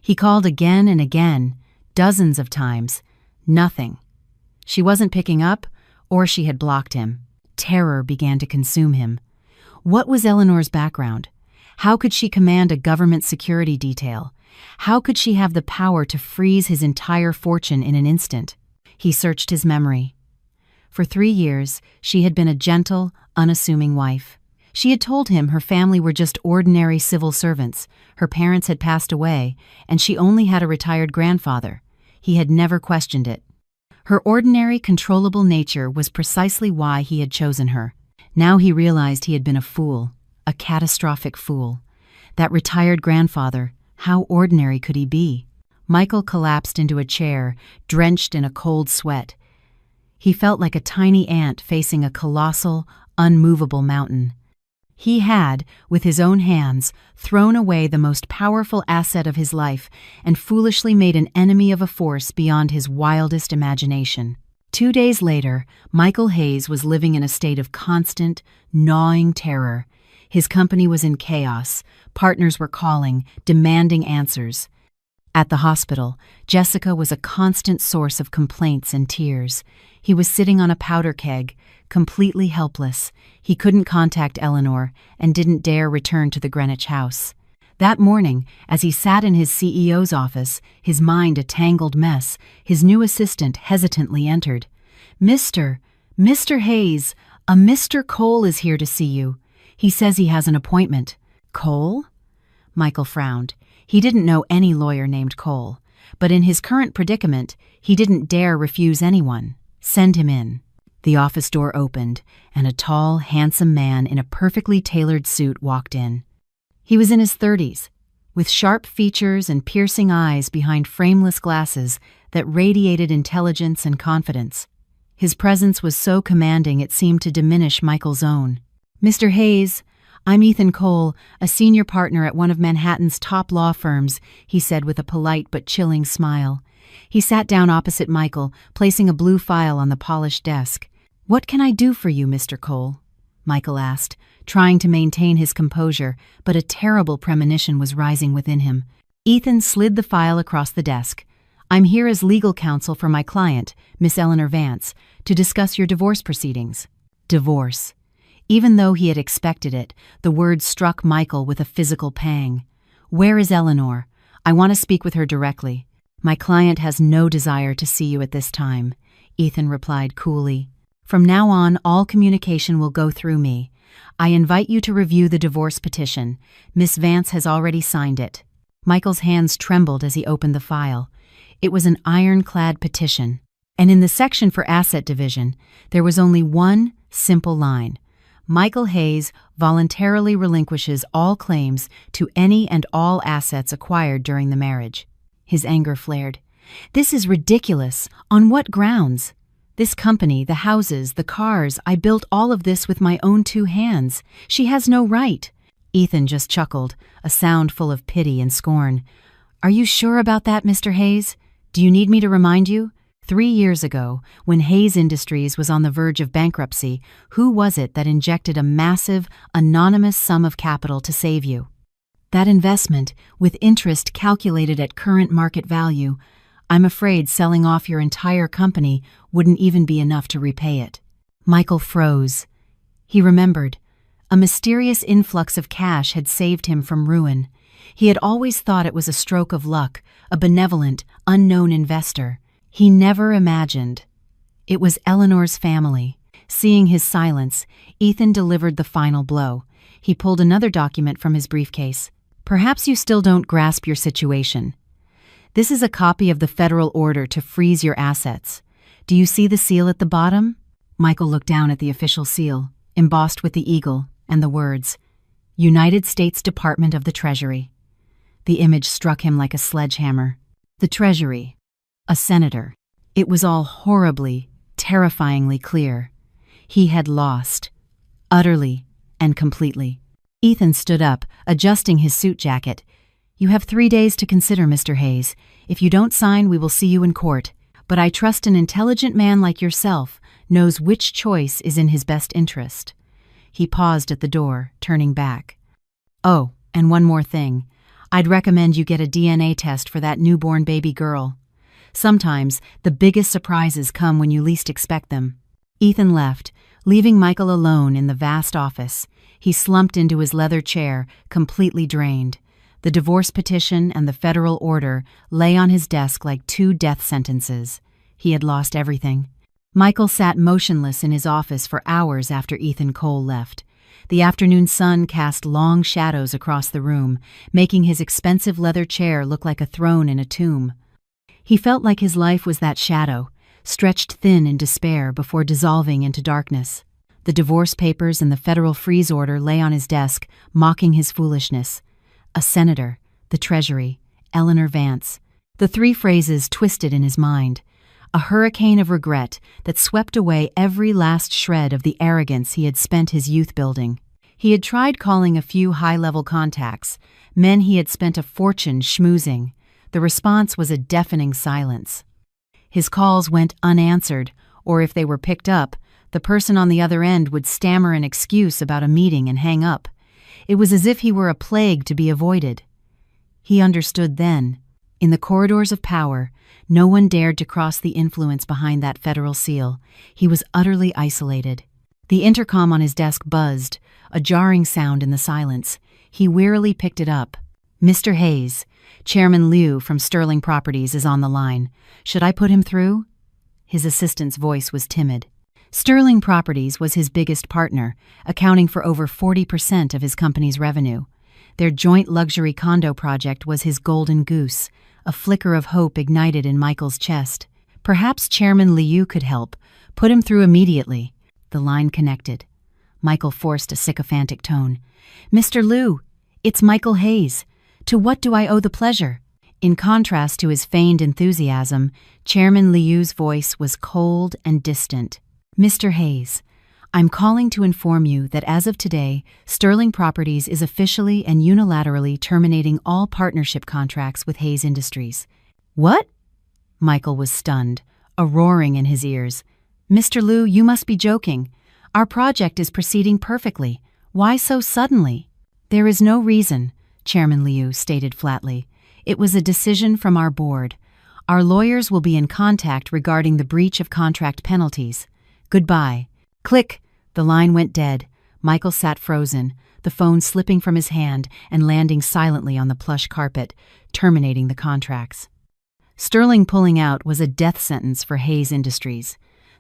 He called again and again, dozens of times. Nothing. She wasn't picking up, or she had blocked him. Terror began to consume him. What was Eleanor's background? How could she command a government security detail? How could she have the power to freeze his entire fortune in an instant? He searched his memory. For 3 years, she had been a gentle, unassuming wife. She had told him her family were just ordinary civil servants, her parents had passed away, and she only had a retired grandfather. He had never questioned it. Her ordinary, controllable nature was precisely why he had chosen her. Now he realized he had been a fool, a catastrophic fool. That retired grandfather, how ordinary could he be? Michael collapsed into a chair, drenched in a cold sweat. He felt like a tiny ant facing a colossal, unmovable mountain. He had, with his own hands, thrown away the most powerful asset of his life and foolishly made an enemy of a force beyond his wildest imagination. 2 days later, Michael Hayes was living in a state of constant, gnawing terror. His company was in chaos. Partners were calling, demanding answers. At the hospital, Jessica was a constant source of complaints and tears. He was sitting on a powder keg, completely helpless. He couldn't contact Eleanor and didn't dare return to the Greenwich house. That morning, as he sat in his CEO's office, his mind a tangled mess, his new assistant hesitantly entered. Mr. Hayes, a Mr. Cole is here to see you. He says he has an appointment." "Cole?" Michael frowned. He didn't know any lawyer named Cole, but in his current predicament, he didn't dare refuse anyone. "Send him in." The office door opened, and a tall, handsome man in a perfectly tailored suit walked in. He was in his 30s, with sharp features and piercing eyes behind frameless glasses that radiated intelligence and confidence. His presence was so commanding it seemed to diminish Michael's own. "Mr. Hayes, I'm Ethan Cole, a senior partner at one of Manhattan's top law firms," he said with a polite but chilling smile. He sat down opposite Michael, placing a blue file on the polished desk. "What can I do for you, Mr. Cole?" Michael asked, trying to maintain his composure, but a terrible premonition was rising within him. Ethan slid the file across the desk. "I'm here as legal counsel for my client, Miss Eleanor Vance, to discuss your divorce proceedings." Divorce. Even though he had expected it, the word struck Michael with a physical pang. "Where is Eleanor? I want to speak with her directly." "My client has no desire to see you at this time," Ethan replied coolly. "From now on, all communication will go through me. I invite you to review the divorce petition. Miss Vance has already signed it." Michael's hands trembled as he opened the file. It was an ironclad petition, and in the section for asset division, there was only one simple line. Michael Hayes voluntarily relinquishes all claims to any and all assets acquired during the marriage. His anger flared. "This is ridiculous. On what grounds? This company, the houses, the cars, I built all of this with my own 2 hands. She has no right." Ethan just chuckled, a sound full of pity and scorn. "Are you sure about that, Mr. Hayes? Do you need me to remind you? 3 years ago, when Hayes Industries was on the verge of bankruptcy, who was it that injected a massive, anonymous sum of capital to save you? That investment, with interest calculated at current market value, I'm afraid selling off your entire company wouldn't even be enough to repay it." Michael froze. He remembered. A mysterious influx of cash had saved him from ruin. He had always thought it was a stroke of luck, a benevolent, unknown investor. He never imagined. It was Eleanor's family. Seeing his silence, Ethan delivered the final blow. He pulled another document from his briefcase. "Perhaps you still don't grasp your situation. This is a copy of the federal order to freeze your assets. Do you see the seal at the bottom?" Michael looked down at the official seal, embossed with the eagle, and the words, "United States Department of the Treasury." The image struck him like a sledgehammer. The Treasury. A senator. It was all horribly, terrifyingly clear. He had lost. Utterly and completely. Ethan stood up, adjusting his suit jacket. "You have 3 days to consider, Mr. Hayes. If you don't sign, we will see you in court. But I trust an intelligent man like yourself knows which choice is in his best interest." He paused at the door, turning back. "Oh, and one more thing. I'd recommend you get a DNA test for that newborn baby girl. Sometimes the biggest surprises come when you least expect them." Ethan left, leaving Michael alone in the vast office. He slumped into his leather chair, completely drained. The divorce petition and the federal order lay on his desk like 2 death sentences. He had lost everything. Michael sat motionless in his office for hours after Ethan Cole left. The afternoon sun cast long shadows across the room, making his expensive leather chair look like a throne in a tomb. He felt like his life was that shadow, stretched thin in despair before dissolving into darkness. The divorce papers and the federal freeze order lay on his desk, mocking his foolishness. A senator, the Treasury, Eleanor Vance. The 3 phrases twisted in his mind. A hurricane of regret that swept away every last shred of the arrogance he had spent his youth building. He had tried calling a few high-level contacts, men he had spent a fortune schmoozing. The response was a deafening silence. His calls went unanswered, or if they were picked up, the person on the other end would stammer an excuse about a meeting and hang up. It was as if he were a plague to be avoided. He understood then. In the corridors of power, no one dared to cross the influence behind that federal seal. He was utterly isolated. The intercom on his desk buzzed, a jarring sound in the silence. He wearily picked it up. "Mr. Hayes, Chairman Liu from Sterling Properties is on the line. Should I put him through?" His assistant's voice was timid. Sterling Properties was his biggest partner, accounting for over 40% of his company's revenue. Their joint luxury condo project was his golden goose, a flicker of hope ignited in Michael's chest. Perhaps Chairman Liu could help. Put him through immediately. The line connected. Michael forced a sycophantic tone. "Mr. Liu, it's Michael Hayes. To what do I owe the pleasure?" In contrast to his feigned enthusiasm, Chairman Liu's voice was cold and distant. "Mr. Hayes, I'm calling to inform you that as of today, Sterling Properties is officially and unilaterally terminating all partnership contracts with Hayes Industries." "What?" Michael was stunned, a roaring in his ears. "Mr. Liu, you must be joking. Our project is proceeding perfectly. Why so suddenly?" "There is no reason," Chairman Liu stated flatly. "It was a decision from our board. Our lawyers will be in contact regarding the breach of contract penalties. Goodbye." Click! The line went dead. Michael sat frozen, the phone slipping from his hand and landing silently on the plush carpet, terminating the contracts. Sterling pulling out was a death sentence for Hayes Industries.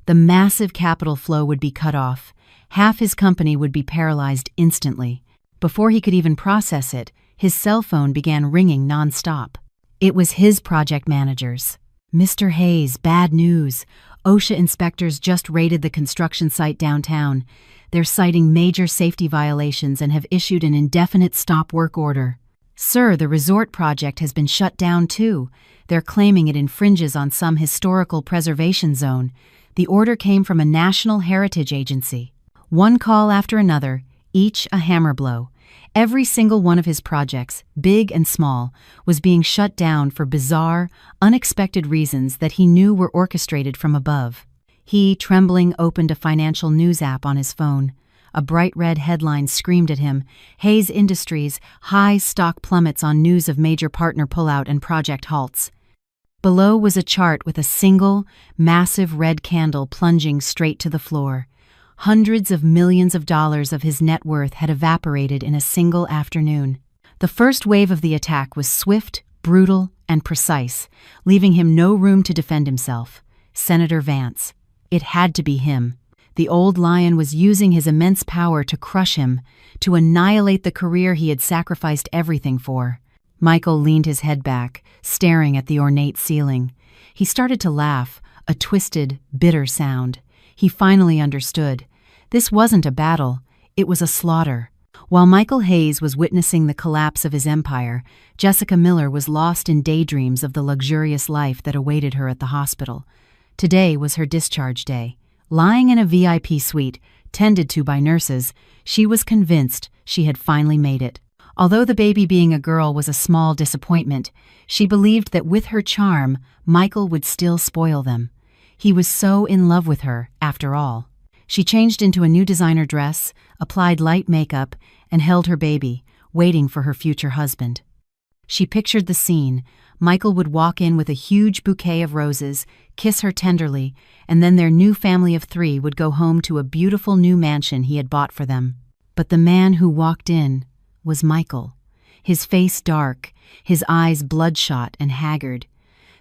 The massive capital flow would be cut off. Half his company would be paralyzed instantly. Before he could even process it, his cell phone began ringing nonstop. It was his project managers. "Mr. Hayes, bad news. OSHA inspectors just raided the construction site downtown. They're citing major safety violations and have issued an indefinite stop work order." "Sir, the resort project has been shut down too. They're claiming it infringes on some historical preservation zone. The order came from a national heritage agency." One call after another, each a hammer blow. Every single one of his projects, big and small, was being shut down for bizarre, unexpected reasons that he knew were orchestrated from above. He, trembling, opened a financial news app on his phone. A bright red headline screamed at him, "Hayes Industries, high stock plummets on news of major partner pullout and project halts." Below was a chart with a single, massive red candle plunging straight to the floor. Hundreds of millions of dollars of his net worth had evaporated in a single afternoon. The first wave of the attack was swift, brutal, and precise, leaving him no room to defend himself. Senator Vance. It had to be him. The old lion was using his immense power to crush him, to annihilate the career he had sacrificed everything for. Michael leaned his head back, staring at the ornate ceiling. He started to laugh, a twisted, bitter sound. He finally understood. This wasn't a battle, it was a slaughter. While Michael Hayes was witnessing the collapse of his empire, Jessica Miller was lost in daydreams of the luxurious life that awaited her at the hospital. Today was her discharge day. Lying in a VIP suite, tended to by nurses, she was convinced she had finally made it. Although the baby being a girl was a small disappointment, she believed that with her charm, Michael would still spoil them. He was so in love with her, after all. She changed into a new designer dress, applied light makeup, and held her baby, waiting for her future husband. She pictured the scene. Michael would walk in with a huge bouquet of roses, kiss her tenderly, and then their new family of 3 would go home to a beautiful new mansion he had bought for them. But the man who walked in was Michael, his face dark, his eyes bloodshot and haggard.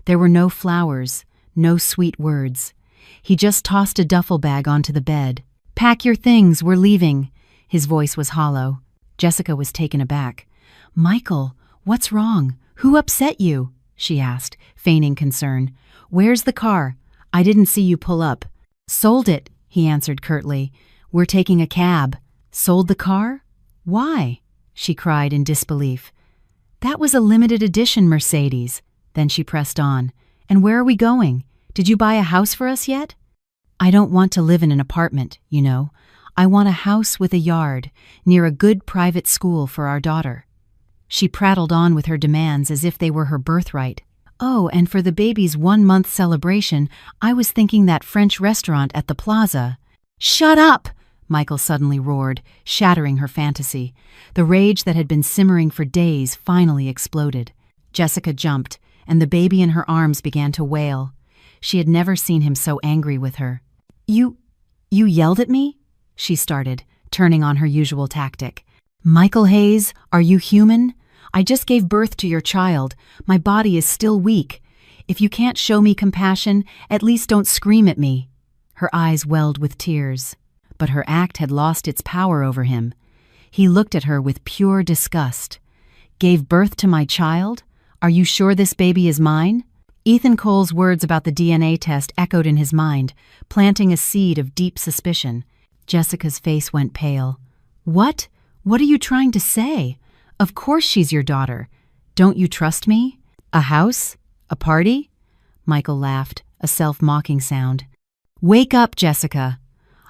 There were no flowers, no sweet words. He just tossed a duffel bag onto the bed. "Pack your things, we're leaving." His voice was hollow. Jessica was taken aback. "Michael, what's wrong? Who upset you?" she asked, feigning concern. "Where's the car? I didn't see you pull up." "Sold it," he answered curtly. "We're taking a cab." "Sold the car? Why?" she cried in disbelief. "That was a limited edition Mercedes." Then she pressed on. "And where are we going? Did you buy a house for us yet?" "I don't want to live in an apartment, you know. I want a house with a yard, near a good private school for our daughter." She prattled on with her demands as if they were her birthright. "Oh, and for the baby's 1-month celebration, I was thinking that French restaurant at the plaza." "Shut up!" Michael suddenly roared, shattering her fantasy. The rage that had been simmering for days finally exploded. Jessica jumped, and the baby in her arms began to wail. She had never seen him so angry with her. You yelled at me?" she started, turning on her usual tactic. "Michael Hayes, are you human? I just gave birth to your child. My body is still weak. If you can't show me compassion, at least don't scream at me." Her eyes welled with tears. But her act had lost its power over him. He looked at her with pure disgust. "Gave birth to my child? Are you sure this baby is mine?" Ethan Cole's words about the DNA test echoed in his mind, planting a seed of deep suspicion. Jessica's face went pale. "What? What are you trying to say? Of course she's your daughter. Don't you trust me? A house? A party?" Michael laughed, a self-mocking sound. "Wake up, Jessica.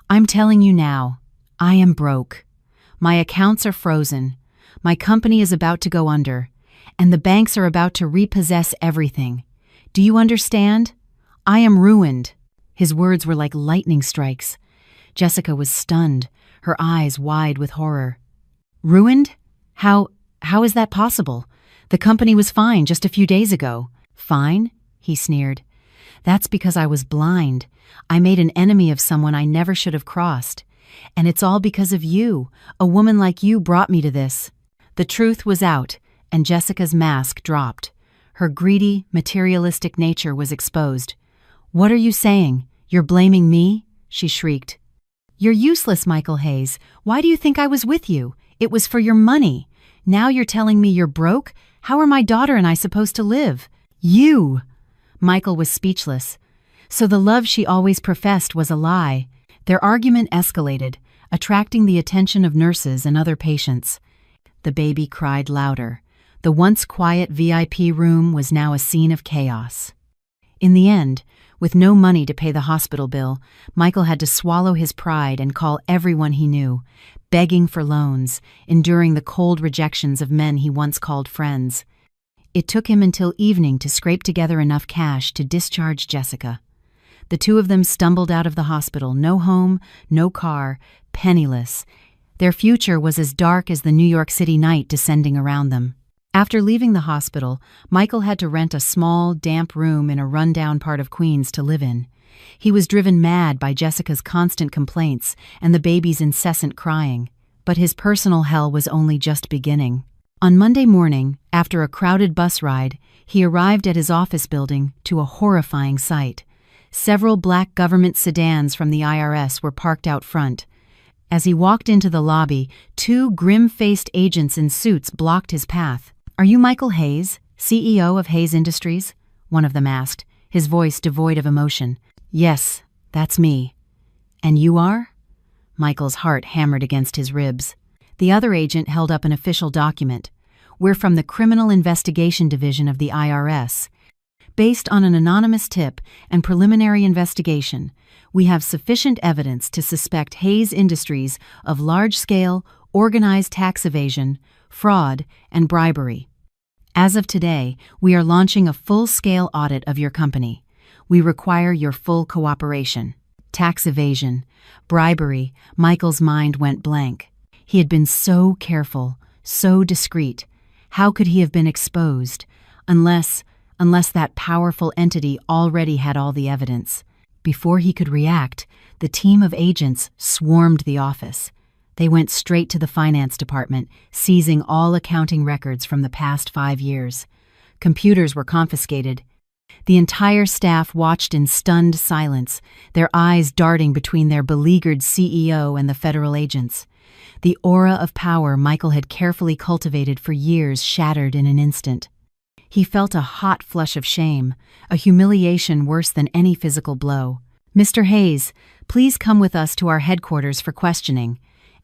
I'm telling you now, I am broke. My accounts are frozen. My company is about to go under, and the banks are about to repossess everything. Do you understand? I am ruined." His words were like lightning strikes. Jessica was stunned, her eyes wide with horror. "Ruined? How is that possible? The company was fine just a few days ago." "Fine?" he sneered. "That's because I was blind. I made an enemy of someone I never should have crossed. And it's all because of you. A woman like you brought me to this." The truth was out, and Jessica's mask dropped. Her greedy, materialistic nature was exposed. "What are you saying? You're blaming me?" she shrieked. "You're useless, Michael Hayes. Why do you think I was with you? It was for your money. Now you're telling me you're broke? How are my daughter and I supposed to live?" "You!" Michael was speechless. So the love she always professed was a lie. Their argument escalated, attracting the attention of nurses and other patients. The baby cried louder. The once quiet VIP room was now a scene of chaos. In the end, with no money to pay the hospital bill, Michael had to swallow his pride and call everyone he knew, begging for loans, enduring the cold rejections of men he once called friends. It took him until evening to scrape together enough cash to discharge Jessica. The two of them stumbled out of the hospital, no home, no car, penniless. Their future was as dark as the New York City night descending around them. After leaving the hospital, Michael had to rent a small, damp room in a rundown part of Queens to live in. He was driven mad by Jessica's constant complaints and the baby's incessant crying. But his personal hell was only just beginning. On Monday morning, after a crowded bus ride, he arrived at his office building to a horrifying sight. Several black government sedans from the IRS were parked out front. As he walked into the lobby, 2 grim-faced agents in suits blocked his path. "Are you Michael Hayes, CEO of Hayes Industries?" one of them asked, his voice devoid of emotion. "Yes, that's me." "And you are?" Michael's heart hammered against his ribs. The other agent held up an official document. "We're from the Criminal Investigation Division of the IRS. Based on an anonymous tip and preliminary investigation, we have sufficient evidence to suspect Hayes Industries of large-scale, organized tax evasion, fraud, and bribery. As of today, we are launching a full-scale audit of your company. We require your full cooperation." Tax evasion, bribery, Michael's mind went blank. He had been so careful, so discreet. How could he have been exposed? Unless that powerful entity already had all the evidence. Before he could react, the team of agents swarmed the office. They went straight to the finance department, seizing all accounting records from the past 5 years. Computers were confiscated. The entire staff watched in stunned silence, their eyes darting between their beleaguered CEO and the federal agents. The aura of power Michael had carefully cultivated for years shattered in an instant. He felt a hot flush of shame, a humiliation worse than any physical blow. "Mr. Hayes, please come with us to our headquarters for questioning,"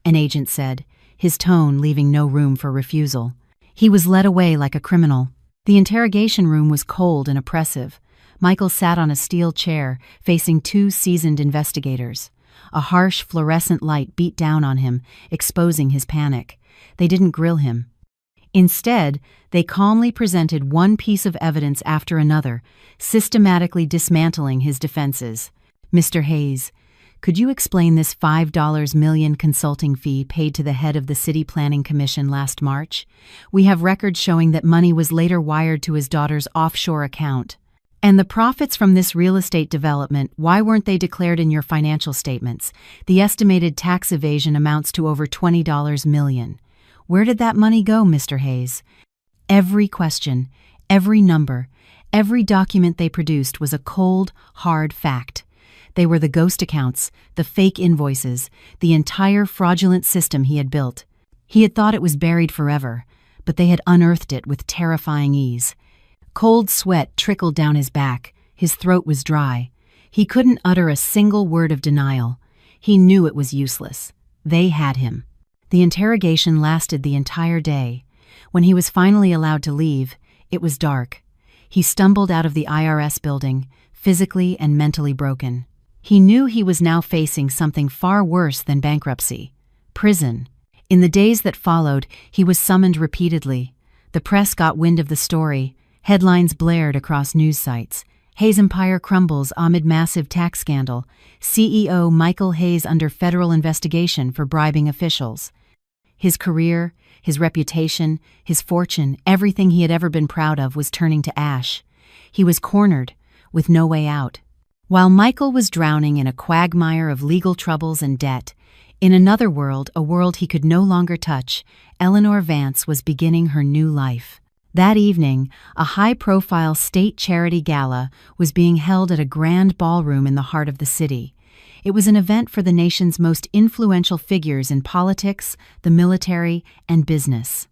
an agent said, his tone leaving no room for refusal. He was led away like a criminal. The interrogation room was cold and oppressive. Michael sat on a steel chair, facing 2 seasoned investigators. A harsh fluorescent light beat down on him, exposing his panic. They didn't grill him. Instead, they calmly presented one piece of evidence after another, systematically dismantling his defenses. "Mr. Hayes, could you explain this $5 million consulting fee paid to the head of the City Planning Commission last March? We have records showing that money was later wired to his daughter's offshore account. And the profits from this real estate development, why weren't they declared in your financial statements? The estimated tax evasion amounts to over $20 million. Where did that money go, Mr. Hayes?" Every question, every number, every document they produced was a cold, hard fact. They were the ghost accounts, the fake invoices, the entire fraudulent system he had built. He had thought it was buried forever, but they had unearthed it with terrifying ease. Cold sweat trickled down his back. His throat was dry. He couldn't utter a single word of denial. He knew it was useless. They had him. The interrogation lasted the entire day. When he was finally allowed to leave, it was dark. He stumbled out of the IRS building, physically and mentally broken. He knew he was now facing something far worse than bankruptcy: prison. In the days that followed, he was summoned repeatedly. The press got wind of the story. Headlines blared across news sites. "Hayes Empire crumbles amid massive tax scandal. CEO Michael Hayes under federal investigation for bribing officials." His career, his reputation, his fortune, everything he had ever been proud of was turning to ash. He was cornered, with no way out. While Michael was drowning in a quagmire of legal troubles and debt, in another world, a world he could no longer touch, Eleanor Vance was beginning her new life. That evening, a high-profile state charity gala was being held at a grand ballroom in the heart of the city. It was an event for the nation's most influential figures in politics, the military, and business.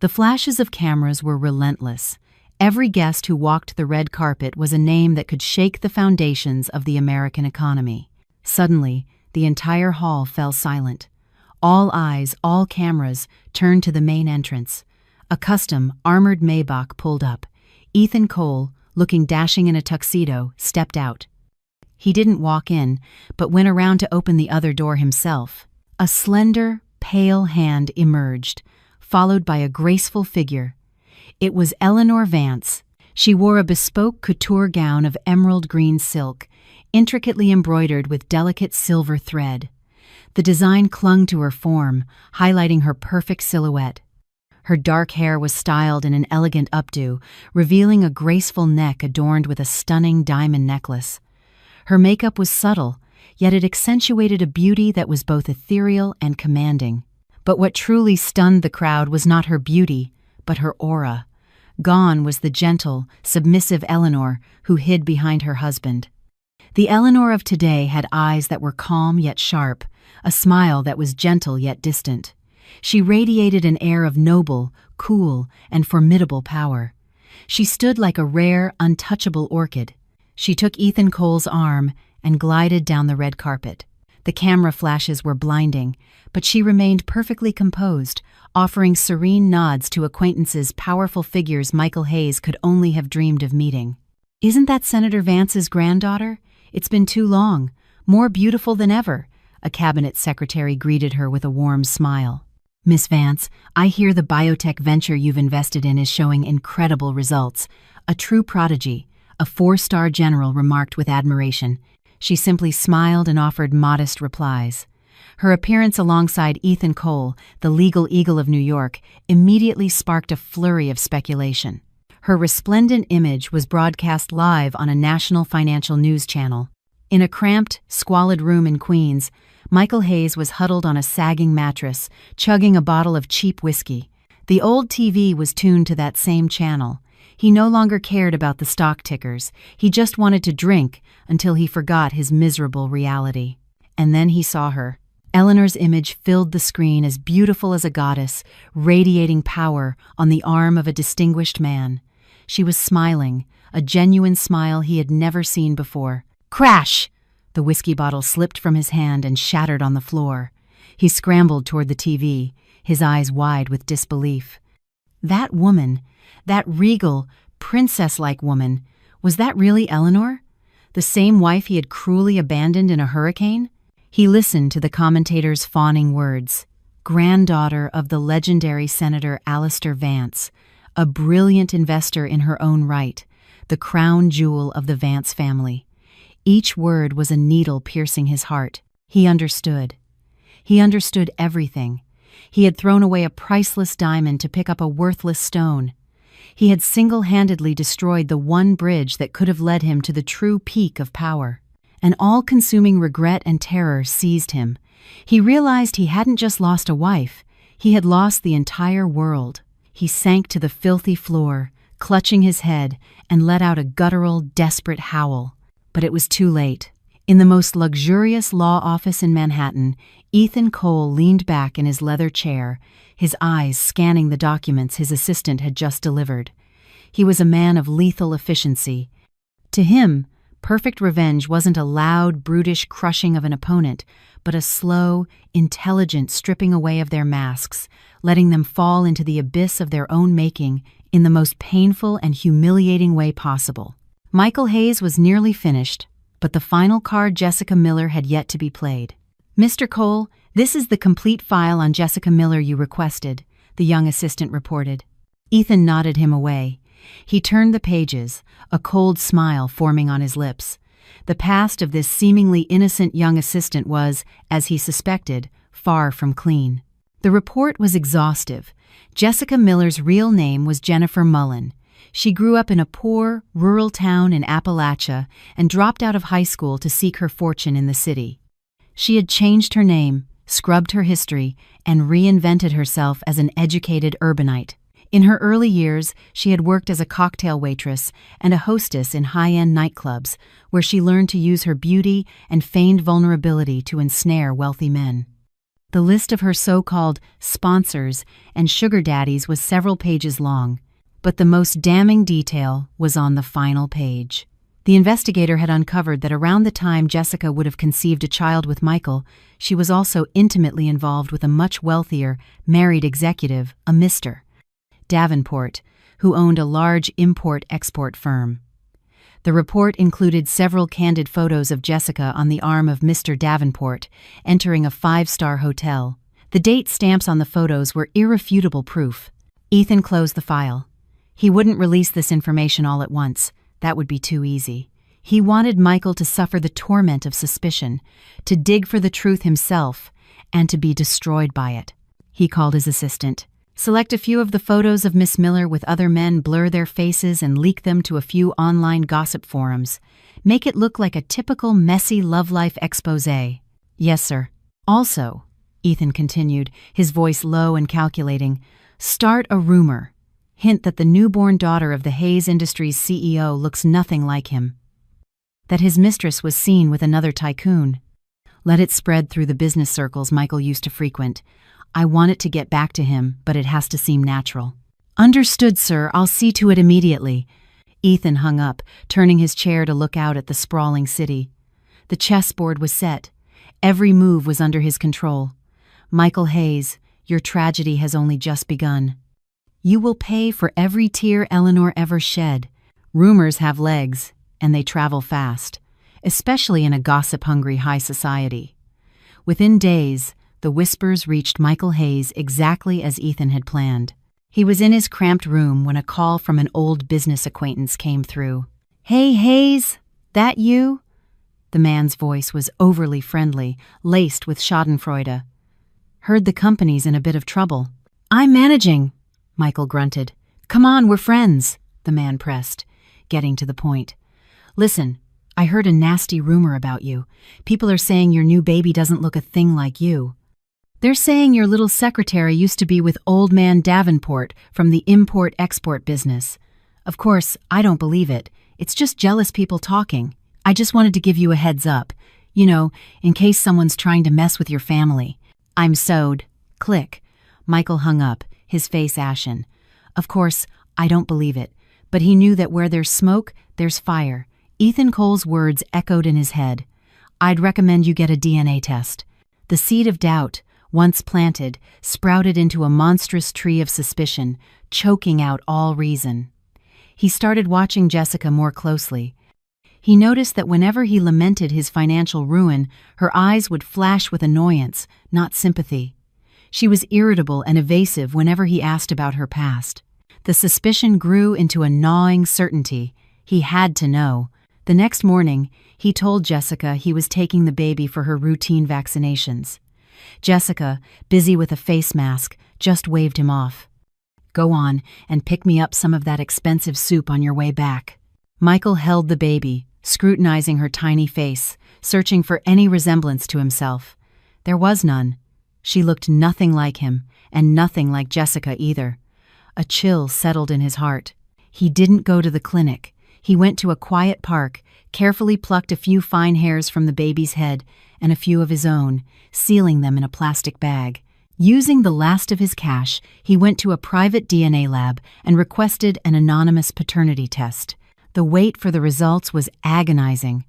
The flashes of cameras were relentless. Every guest who walked the red carpet was a name that could shake the foundations of the American economy. Suddenly, the entire hall fell silent. All eyes, all cameras, turned to the main entrance. A custom, armored Maybach pulled up. Ethan Cole, looking dashing in a tuxedo, stepped out. He didn't walk in, but went around to open the other door himself. A slender, pale hand emerged, followed by a graceful figure. It was Eleanor Vance. She wore a bespoke couture gown of emerald green silk, intricately embroidered with delicate silver thread. The design clung to her form, highlighting her perfect silhouette. Her dark hair was styled in an elegant updo, revealing a graceful neck adorned with a stunning diamond necklace. Her makeup was subtle, yet it accentuated a beauty that was both ethereal and commanding. But what truly stunned the crowd was not her beauty, but her aura. Gone was the gentle, submissive Eleanor who hid behind her husband. The Eleanor of today had eyes that were calm yet sharp, a smile that was gentle yet distant. She radiated an air of noble, cool, and formidable power. She stood like a rare, untouchable orchid. She took Ethan Cole's arm and glided down the red carpet. The camera flashes were blinding, but she remained perfectly composed, offering serene nods to acquaintances, powerful figures Michael Hayes could only have dreamed of meeting. "Isn't that Senator Vance's granddaughter? It's been too long. More beautiful than ever," a cabinet secretary greeted her with a warm smile. "Miss Vance, I hear the biotech venture you've invested in is showing incredible results. A true prodigy," a 4-star general remarked with admiration. She simply smiled and offered modest replies. Her appearance alongside Ethan Cole, the legal eagle of New York, immediately sparked a flurry of speculation. Her resplendent image was broadcast live on a national financial news channel. In a cramped, squalid room in Queens, Michael Hayes was huddled on a sagging mattress, chugging a bottle of cheap whiskey. The old TV was tuned to that same channel. He no longer cared about the stock tickers. He just wanted to drink until he forgot his miserable reality. And then he saw her. Eleanor's image filled the screen, as beautiful as a goddess, radiating power on the arm of a distinguished man. She was smiling, a genuine smile he had never seen before. Crash! The whiskey bottle slipped from his hand and shattered on the floor. He scrambled toward the TV, his eyes wide with disbelief. That woman, that regal, princess-like woman, was that really Eleanor? The same wife he had cruelly abandoned in a hurricane? He listened to the commentator's fawning words. Granddaughter of the legendary Senator Alistair Vance, a brilliant investor in her own right, the crown jewel of the Vance family. Each word was a needle piercing his heart. He understood. He understood everything. He had thrown away a priceless diamond to pick up a worthless stone. He had single-handedly destroyed the one bridge that could have led him to the true peak of power. An all-consuming regret and terror seized him. He realized he hadn't just lost a wife, he had lost the entire world. He sank to the filthy floor, clutching his head, and let out a guttural, desperate howl. But it was too late. In the most luxurious law office in Manhattan, Ethan Cole leaned back in his leather chair, his eyes scanning the documents his assistant had just delivered. He was a man of lethal efficiency. To him, perfect revenge wasn't a loud, brutish crushing of an opponent, but a slow, intelligent stripping away of their masks, letting them fall into the abyss of their own making in the most painful and humiliating way possible. Michael Hayes was nearly finished, but the final card Jessica Miller had yet to be played. "Mr. Cole, this is the complete file on Jessica Miller you requested," the young assistant reported. Ethan nodded him away. He turned the pages, a cold smile forming on his lips. The past of this seemingly innocent young assistant was, as he suspected, far from clean. The report was exhaustive. Jessica Miller's real name was Jennifer Mullen. She grew up in a poor, rural town in Appalachia and dropped out of high school to seek her fortune in the city. She had changed her name, scrubbed her history, and reinvented herself as an educated urbanite. In her early years, she had worked as a cocktail waitress and a hostess in high-end nightclubs, where she learned to use her beauty and feigned vulnerability to ensnare wealthy men. The list of her so-called sponsors and sugar daddies was several pages long, but the most damning detail was on the final page. The investigator had uncovered that around the time Jessica would have conceived a child with Michael, she was also intimately involved with a much wealthier, married executive, a Mr. Davenport, who owned a large import-export firm. The report included several candid photos of Jessica on the arm of Mr. Davenport, entering a five-star hotel. The date stamps on the photos were irrefutable proof. Ethan closed the file. He wouldn't release this information all at once. That would be too easy. He wanted Michael to suffer the torment of suspicion, to dig for the truth himself, and to be destroyed by it. He called his assistant. "Select a few of the photos of Miss Miller with other men, blur their faces, and leak them to a few online gossip forums. Make it look like a typical messy love life exposé." "Yes, sir." "Also," Ethan continued, his voice low and calculating, "start a rumor. Hint that the newborn daughter of the Hayes Industries CEO looks nothing like him. That his mistress was seen with another tycoon. Let it spread through the business circles Michael used to frequent. I want it to get back to him, but it has to seem natural." "Understood, sir. I'll see to it immediately." Ethan hung up, turning his chair to look out at the sprawling city. The chessboard was set. Every move was under his control. "Michael Hayes, your tragedy has only just begun. You will pay for every tear Eleanor ever shed. Rumors have legs, and they travel fast, especially in a gossip-hungry high society." Within days, the whispers reached Michael Hayes exactly as Ethan had planned. He was in his cramped room when a call from an old business acquaintance came through. "Hey, Hayes, that you?" The man's voice was overly friendly, laced with schadenfreude. "Heard the company's in a bit of trouble." "I'm managing," Michael grunted. "Come on, we're friends," the man pressed, getting to the point. "Listen, I heard a nasty rumor about you. People are saying your new baby doesn't look a thing like you. They're saying your little secretary used to be with old man Davenport from the import-export business. Of course, I don't believe it. It's just jealous people talking. I just wanted to give you a heads up. You know, in case someone's trying to mess with your family. I'm sewed." Click. Michael hung up, his face ashen. Of course, I don't believe it, but he knew that where there's smoke, there's fire. Ethan Cole's words echoed in his head. "I'd recommend you get a DNA test." The seed of doubt, once planted, sprouted into a monstrous tree of suspicion, choking out all reason. He started watching Jessica more closely. He noticed that whenever he lamented his financial ruin, her eyes would flash with annoyance, not sympathy. She was irritable and evasive whenever he asked about her past. The suspicion grew into a gnawing certainty. He had to know. The next morning, he told Jessica he was taking the baby for her routine vaccinations. Jessica, busy with a face mask, just waved him off. "Go on and pick me up some of that expensive soup on your way back." Michael held the baby, scrutinizing her tiny face, searching for any resemblance to himself. There was none. She looked nothing like him, and nothing like Jessica either. A chill settled in his heart. He didn't go to the clinic. He went to a quiet park, carefully plucked a few fine hairs from the baby's head and a few of his own, sealing them in a plastic bag. Using the last of his cash, he went to a private DNA lab and requested an anonymous paternity test. The wait for the results was agonizing.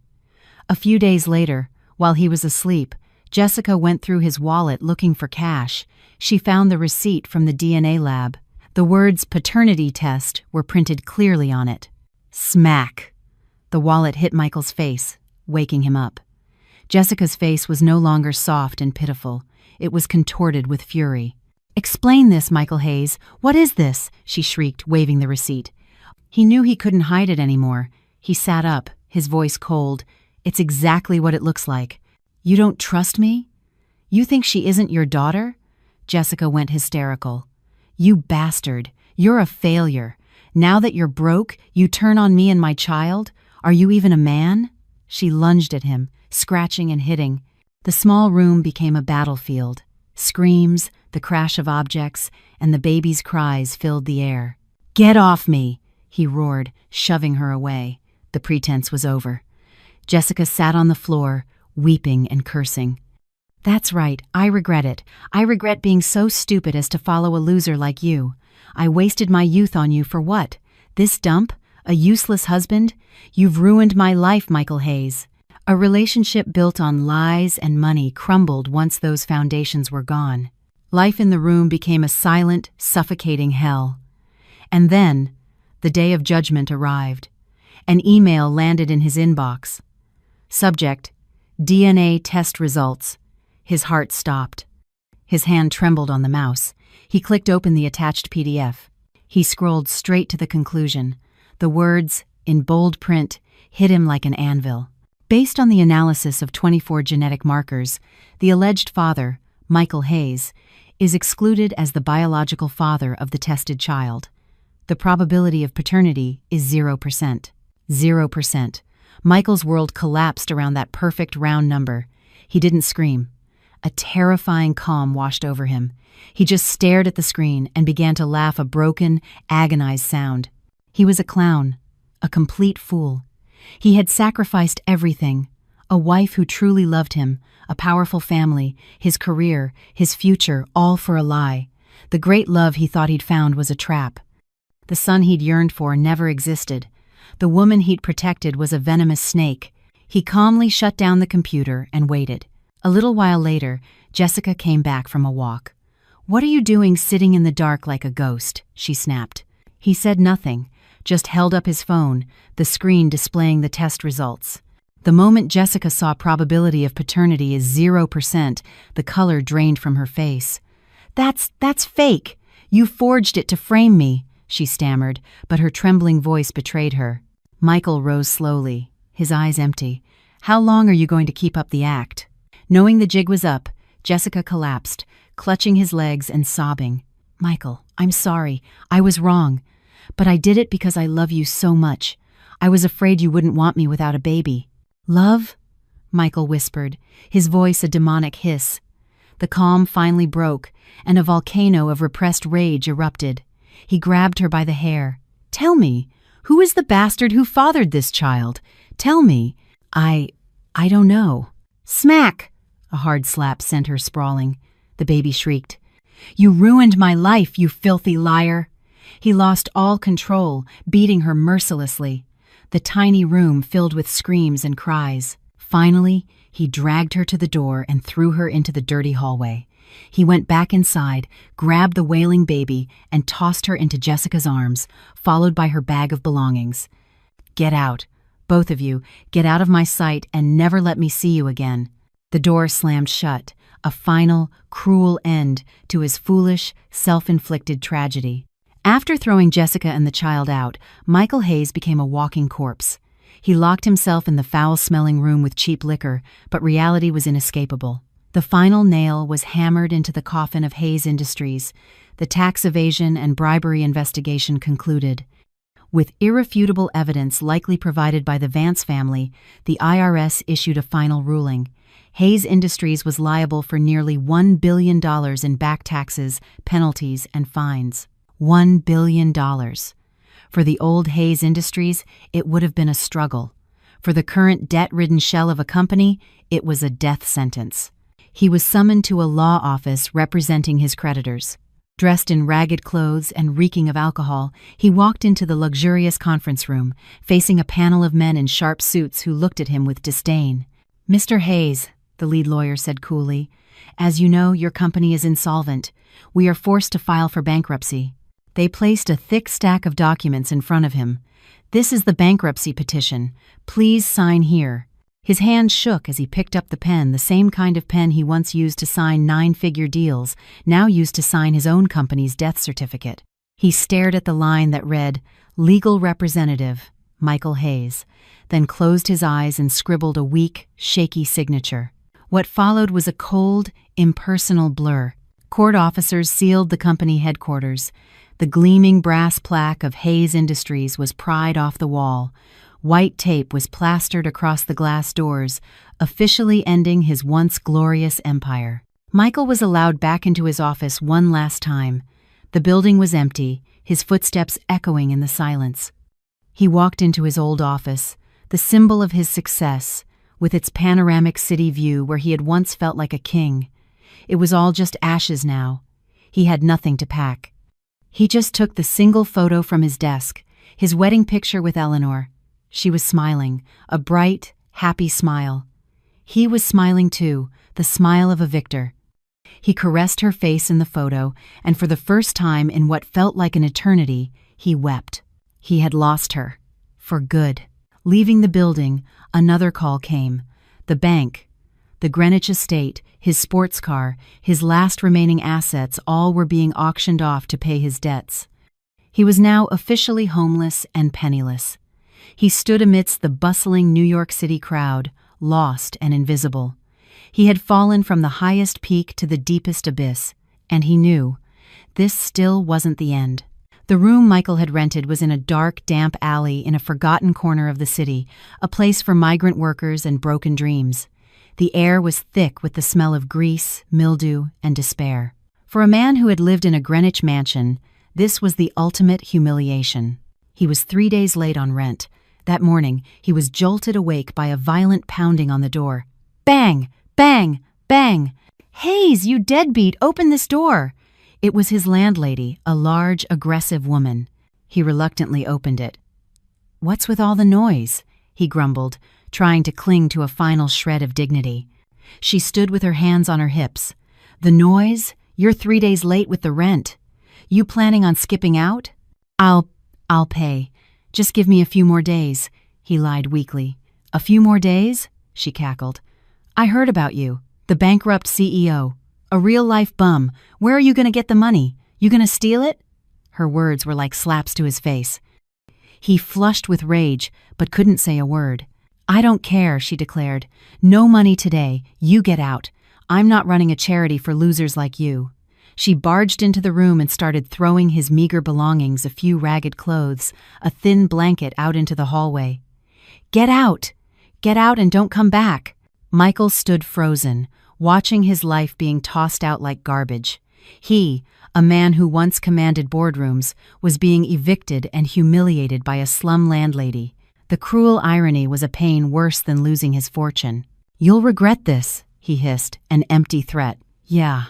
A few days later, while he was asleep, Jessica went through his wallet looking for cash. She found the receipt from the DNA lab. The words paternity test were printed clearly on it. Smack! The wallet hit Michael's face, waking him up. Jessica's face was no longer soft and pitiful. It was contorted with fury. "Explain this, Michael Hayes. What is this?" she shrieked, waving the receipt. He knew he couldn't hide it anymore. He sat up, his voice cold. "It's exactly what it looks like. You don't trust me? You think she isn't your daughter?" Jessica went hysterical. "You bastard. You're a failure. Now that you're broke, you turn on me and my child? Are you even a man?" She lunged at him, scratching and hitting. The small room became a battlefield. Screams, the crash of objects, and the baby's cries filled the air. "Get off me!" he roared, shoving her away. The pretense was over. Jessica sat on the floor, weeping and cursing. "That's right, I regret it. I regret being so stupid as to follow a loser like you. I wasted my youth on you for what? This dump? A useless husband? You've ruined my life, Michael Hayes." A relationship built on lies and money crumbled once those foundations were gone. Life in the room became a silent, suffocating hell. And then, the day of judgment arrived. An email landed in his inbox. Subject: DNA test results. His heart stopped. His hand trembled on the mouse. He clicked open the attached PDF. He scrolled straight to the conclusion. The words, in bold print, hit him like an anvil. Based on the analysis of 24 genetic markers, the alleged father, Michael Hayes, is excluded as the biological father of the tested child. The probability of paternity is 0%. 0%. Michael's world collapsed around that perfect round number. He didn't scream. A terrifying calm washed over him. He just stared at the screen and began to laugh a broken, agonized sound. He was a clown, a complete fool. He had sacrificed everything: a wife who truly loved him, a powerful family, his career, his future, all for a lie. The great love he thought he'd found was a trap. The son he'd yearned for never existed. The woman he'd protected was a venomous snake. He calmly shut down the computer and waited. A little while later, Jessica came back from a walk. "What are you doing sitting in the dark like a ghost?" she snapped. He said nothing, just held up his phone, the screen displaying the test results. The moment Jessica saw probability of paternity is 0%, the color drained from her face. That's fake. You forged it to frame me," she stammered, but her trembling voice betrayed her. Michael rose slowly, his eyes empty. "How long are you going to keep up the act?" Knowing the jig was up, Jessica collapsed, clutching his legs and sobbing. "Michael, I'm sorry. I was wrong. But I did it because I love you so much. I was afraid you wouldn't want me without a baby." "Love?" Michael whispered, his voice a demonic hiss. The calm finally broke, and a volcano of repressed rage erupted. He grabbed her by the hair. "Tell me, who is the bastard who fathered this child? Tell me." I don't know." "Smack!" A hard slap sent her sprawling. The baby shrieked. "You ruined my life, you filthy liar!" He lost all control, beating her mercilessly. The tiny room filled with screams and cries. Finally, he dragged her to the door and threw her into the dirty hallway. He went back inside, grabbed the wailing baby, and tossed her into Jessica's arms, followed by her bag of belongings. "Get out. Both of you, get out of my sight and never let me see you again." The door slammed shut, a final, cruel end to his foolish, self-inflicted tragedy. After throwing Jessica and the child out, Michael Hayes became a walking corpse. He locked himself in the foul-smelling room with cheap liquor, but reality was inescapable. The final nail was hammered into the coffin of Hayes Industries. The tax evasion and bribery investigation concluded. With irrefutable evidence likely provided by the Vance family, the IRS issued a final ruling. Hayes Industries was liable for nearly $1 billion in back taxes, penalties, and fines. $1 billion. For the old Hayes Industries, it would have been a struggle. For the current debt-ridden shell of a company, it was a death sentence. He was summoned to a law office representing his creditors. Dressed in ragged clothes and reeking of alcohol, he walked into the luxurious conference room, facing a panel of men in sharp suits who looked at him with disdain. "Mr. Hayes," the lead lawyer said coolly, "as you know, your company is insolvent. We are forced to file for bankruptcy." They placed a thick stack of documents in front of him. "This is the bankruptcy petition. Please sign here." His hand shook as he picked up the pen, the same kind of pen he once used to sign 9-figure deals, now used to sign his own company's death certificate. He stared at the line that read, "Legal Representative, Michael Hayes," then closed his eyes and scribbled a weak, shaky signature. What followed was a cold, impersonal blur. Court officers sealed the company headquarters. The gleaming brass plaque of Hayes Industries was pried off the wall. White tape was plastered across the glass doors, officially ending his once glorious empire. Michael was allowed back into his office one last time. The building was empty, his footsteps echoing in the silence. He walked into his old office, the symbol of his success, with its panoramic city view where he had once felt like a king. It was all just ashes now. He had nothing to pack. He just took the single photo from his desk, his wedding picture with Eleanor. She was smiling, a bright, happy smile. He was smiling too, the smile of a victor. He caressed her face in the photo, and for the first time in what felt like an eternity, he wept. He had lost her. For good. Leaving the building, another call came. The bank, the Greenwich estate, his sports car, his last remaining assets all were being auctioned off to pay his debts. He was now officially homeless and penniless. He stood amidst the bustling New York City crowd, lost and invisible. He had fallen from the highest peak to the deepest abyss, and he knew this still wasn't the end. The room Michael had rented was in a dark, damp alley in a forgotten corner of the city, a place for migrant workers and broken dreams. The air was thick with the smell of grease, mildew, and despair. For a man who had lived in a Greenwich mansion, this was the ultimate humiliation. He was 3 days late on rent. That morning, he was jolted awake by a violent pounding on the door. Bang! Bang! Bang! "Hayes, you deadbeat, open this door!" It was his landlady, a large, aggressive woman. He reluctantly opened it. "What's with all the noise?" he grumbled, trying to cling to a final shred of dignity. She stood with her hands on her hips. "The noise? You're 3 days late with the rent. You planning on skipping out?" I'll pay. Just give me a few more days," he lied weakly. "A few more days?" she cackled. "I heard about you. The bankrupt CEO. A real-life bum. Where are you going to get the money? You going to steal it?" Her words were like slaps to his face. He flushed with rage, but couldn't say a word. "I don't care," she declared. "No money today. You get out. I'm not running a charity for losers like you." She barged into the room and started throwing his meager belongings, a few ragged clothes, a thin blanket, out into the hallway. "Get out! Get out and don't come back!" Michael stood frozen, watching his life being tossed out like garbage. He, a man who once commanded boardrooms, was being evicted and humiliated by a slum landlady. The cruel irony was a pain worse than losing his fortune. "You'll regret this," he hissed, an empty threat. "Yeah.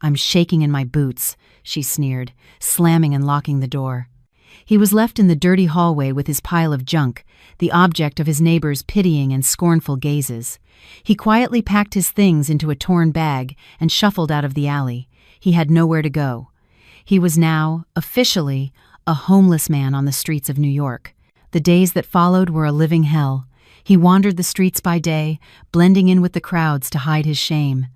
I'm shaking in my boots," she sneered, slamming and locking the door. He was left in the dirty hallway with his pile of junk, the object of his neighbors' pitying and scornful gazes. He quietly packed his things into a torn bag and shuffled out of the alley. He had nowhere to go. He was now, officially, a homeless man on the streets of New York. The days that followed were a living hell. He wandered the streets by day, blending in with the crowds to hide his shame.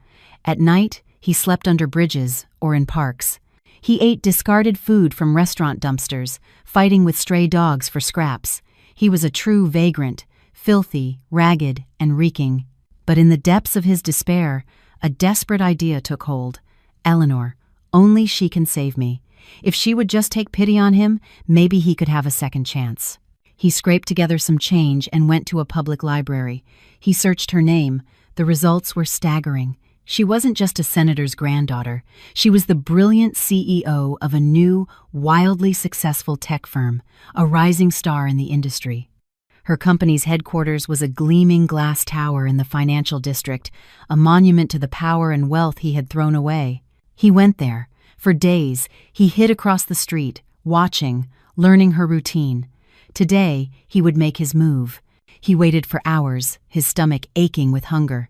At night, he slept under bridges or in parks. He ate discarded food from restaurant dumpsters, fighting with stray dogs for scraps. He was a true vagrant, filthy, ragged, and reeking. But in the depths of his despair, a desperate idea took hold. Eleanor, only she can save me. If she would just take pity on him, maybe he could have a second chance. He scraped together some change and went to a public library. He searched her name. The results were staggering. She wasn't just a senator's granddaughter. She was the brilliant CEO of a new, wildly successful tech firm, a rising star in the industry. Her company's headquarters was a gleaming glass tower in the financial district, a monument to the power and wealth he had thrown away. He went there. For days, he hid across the street, watching, learning her routine. Today, he would make his move. He waited for hours, his stomach aching with hunger.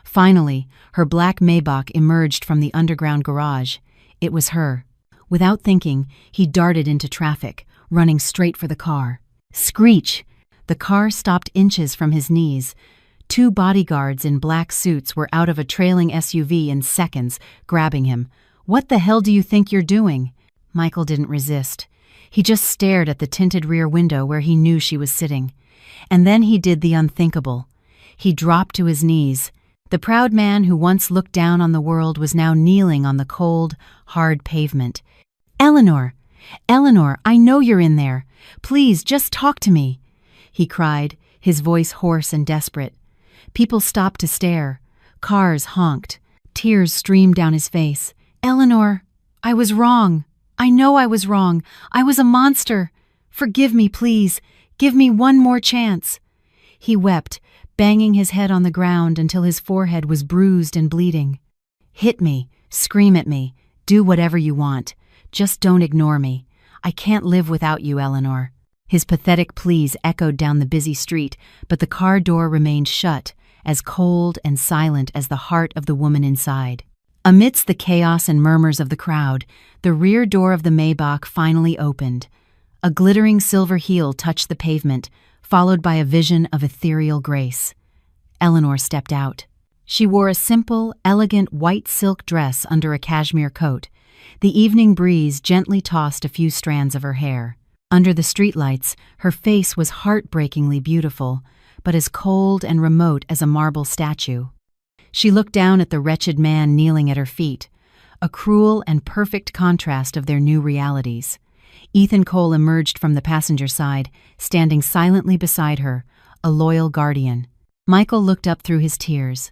Finally, her black Maybach emerged from the underground garage. It was her. Without thinking, he darted into traffic, running straight for the car. Screech! The car stopped inches from his knees. 2 bodyguards in black suits were out of a trailing SUV in seconds, grabbing him. "What the hell do you think you're doing?" Michael didn't resist. He just stared at the tinted rear window where he knew she was sitting. And then he did the unthinkable. He dropped to his knees. The proud man who once looked down on the world was now kneeling on the cold, hard pavement. "Eleanor! Eleanor, I know you're in there. Please, just talk to me," he cried, his voice hoarse and desperate. People stopped to stare. Cars honked. Tears streamed down his face. "Eleanor, I was wrong. I know I was wrong. I was a monster. Forgive me, please. Give me one more chance." He wept, banging his head on the ground until his forehead was bruised and bleeding. "Hit me, scream at me, do whatever you want. Just don't ignore me. I can't live without you, Eleanor." His pathetic pleas echoed down the busy street, but the car door remained shut, as cold and silent as the heart of the woman inside. Amidst the chaos and murmurs of the crowd, the rear door of the Maybach finally opened. A glittering silver heel touched the pavement, followed by a vision of ethereal grace. Eleanor stepped out. She wore a simple, elegant white silk dress under a cashmere coat. The evening breeze gently tossed a few strands of her hair. Under the streetlights, her face was heartbreakingly beautiful, but as cold and remote as a marble statue. She looked down at the wretched man kneeling at her feet, a cruel and perfect contrast of their new realities. Ethan Cole emerged from the passenger side, standing silently beside her, a loyal guardian. Michael looked up through his tears.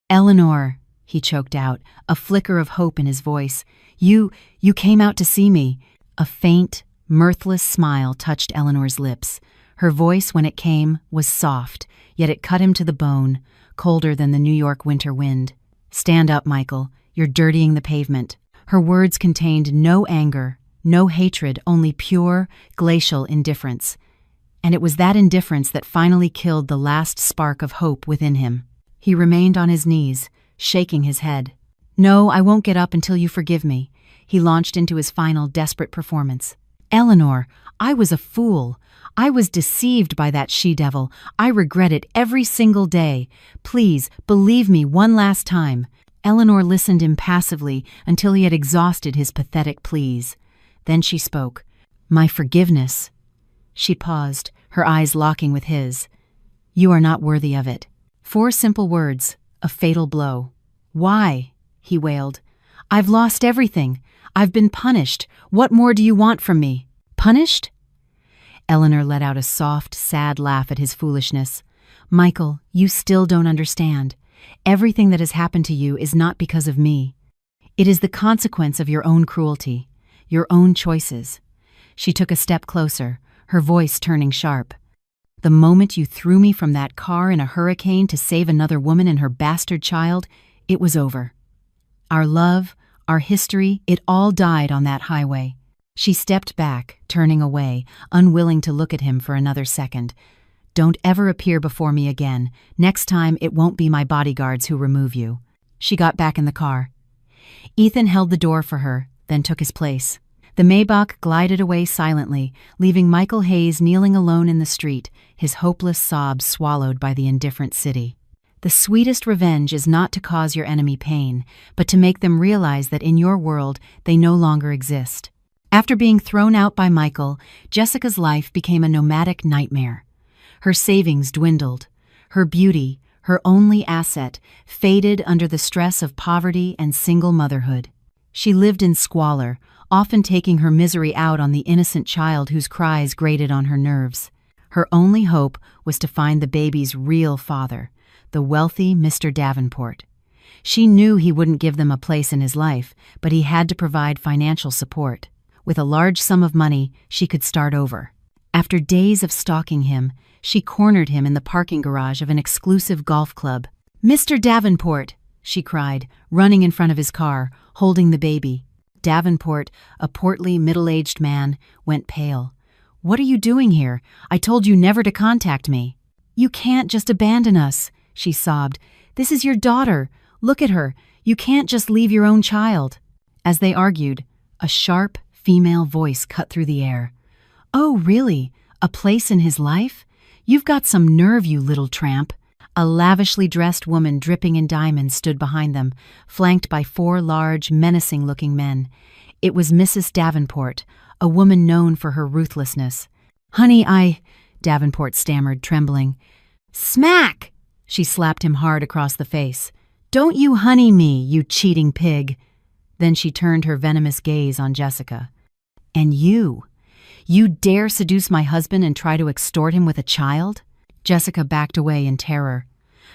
"Eleanor," he choked out, a flicker of hope in his voice. You came out to see me." A faint, mirthless smile touched Eleanor's lips. Her voice, when it came, was soft, yet it cut him to the bone, colder than the New York winter wind. "Stand up, Michael. You're dirtying the pavement." Her words contained no anger, no hatred, only pure, glacial indifference. And it was that indifference that finally killed the last spark of hope within him. He remained on his knees, shaking his head. "No, I won't get up until you forgive me." He launched into his final desperate performance. "Eleanor, I was a fool. I was deceived by that she-devil. I regret it every single day. Please, believe me one last time." Eleanor listened impassively until he had exhausted his pathetic pleas. Then she spoke. "My forgiveness." She paused, her eyes locking with his. "You are not worthy of it." 4 simple words, a fatal blow. "Why?" he wailed. "I've lost everything. I've been punished. What more do you want from me?" "Punished?" Eleanor let out a soft, sad laugh at his foolishness. "Michael, you still don't understand. Everything that has happened to you is not because of me. It is the consequence of your own cruelty, your own choices." She took a step closer, her voice turning sharp. "The moment you threw me from that car in a hurricane to save another woman and her bastard child, it was over. Our love, our history, it all died on that highway." She stepped back, turning away, unwilling to look at him for another second. "Don't ever appear before me again. Next time, it won't be my bodyguards who remove you." She got back in the car. Ethan held the door for her, then took his place. The Maybach glided away silently, leaving Michael Hayes kneeling alone in the street, his hopeless sobs swallowed by the indifferent city. The sweetest revenge is not to cause your enemy pain, but to make them realize that in your world they no longer exist. After being thrown out by Michael, Jessica's life became a nomadic nightmare. Her savings dwindled. Her beauty, her only asset, faded under the stress of poverty and single motherhood. She lived in squalor, often taking her misery out on the innocent child whose cries grated on her nerves. Her only hope was to find the baby's real father, the wealthy Mr. Davenport. She knew he wouldn't give them a place in his life, but he had to provide financial support. With a large sum of money, she could start over. After days of stalking him, she cornered him in the parking garage of an exclusive golf club. "Mr. Davenport!" she cried, running in front of his car, holding the baby. Davenport, a portly, middle-aged man, went pale. "What are you doing here? I told you never to contact me." "You can't just abandon us," she sobbed. "This is your daughter. Look at her. You can't just leave your own child." As they argued, a sharp, female voice cut through the air. "Oh, really? A place in his life? You've got some nerve, you little tramp." A lavishly dressed woman dripping in diamonds stood behind them, flanked by 4 large, menacing-looking men. It was Mrs. Davenport, a woman known for her ruthlessness. "Honey, Davenport stammered, trembling. "Smack!" She slapped him hard across the face. "Don't you honey me, you cheating pig." Then she turned her venomous gaze on Jessica. "And you dare seduce my husband and try to extort him with a child?" Jessica backed away in terror.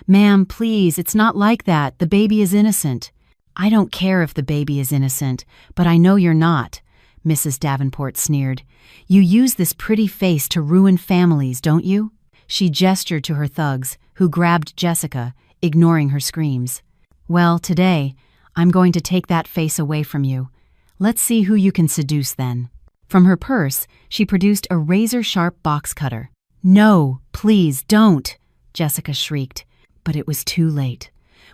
"Ma'am, please, it's not like that. The baby is innocent." "I don't care if the baby is innocent, but I know you're not," Mrs. Davenport sneered. "You use this pretty face to ruin families, don't you?" She gestured to her thugs, who grabbed Jessica, ignoring her screams. "Well, today, I'm going to take that face away from you. Let's see who you can seduce then." From her purse, she produced a razor-sharp box cutter. "No, please, don't," Jessica shrieked. But it was too late.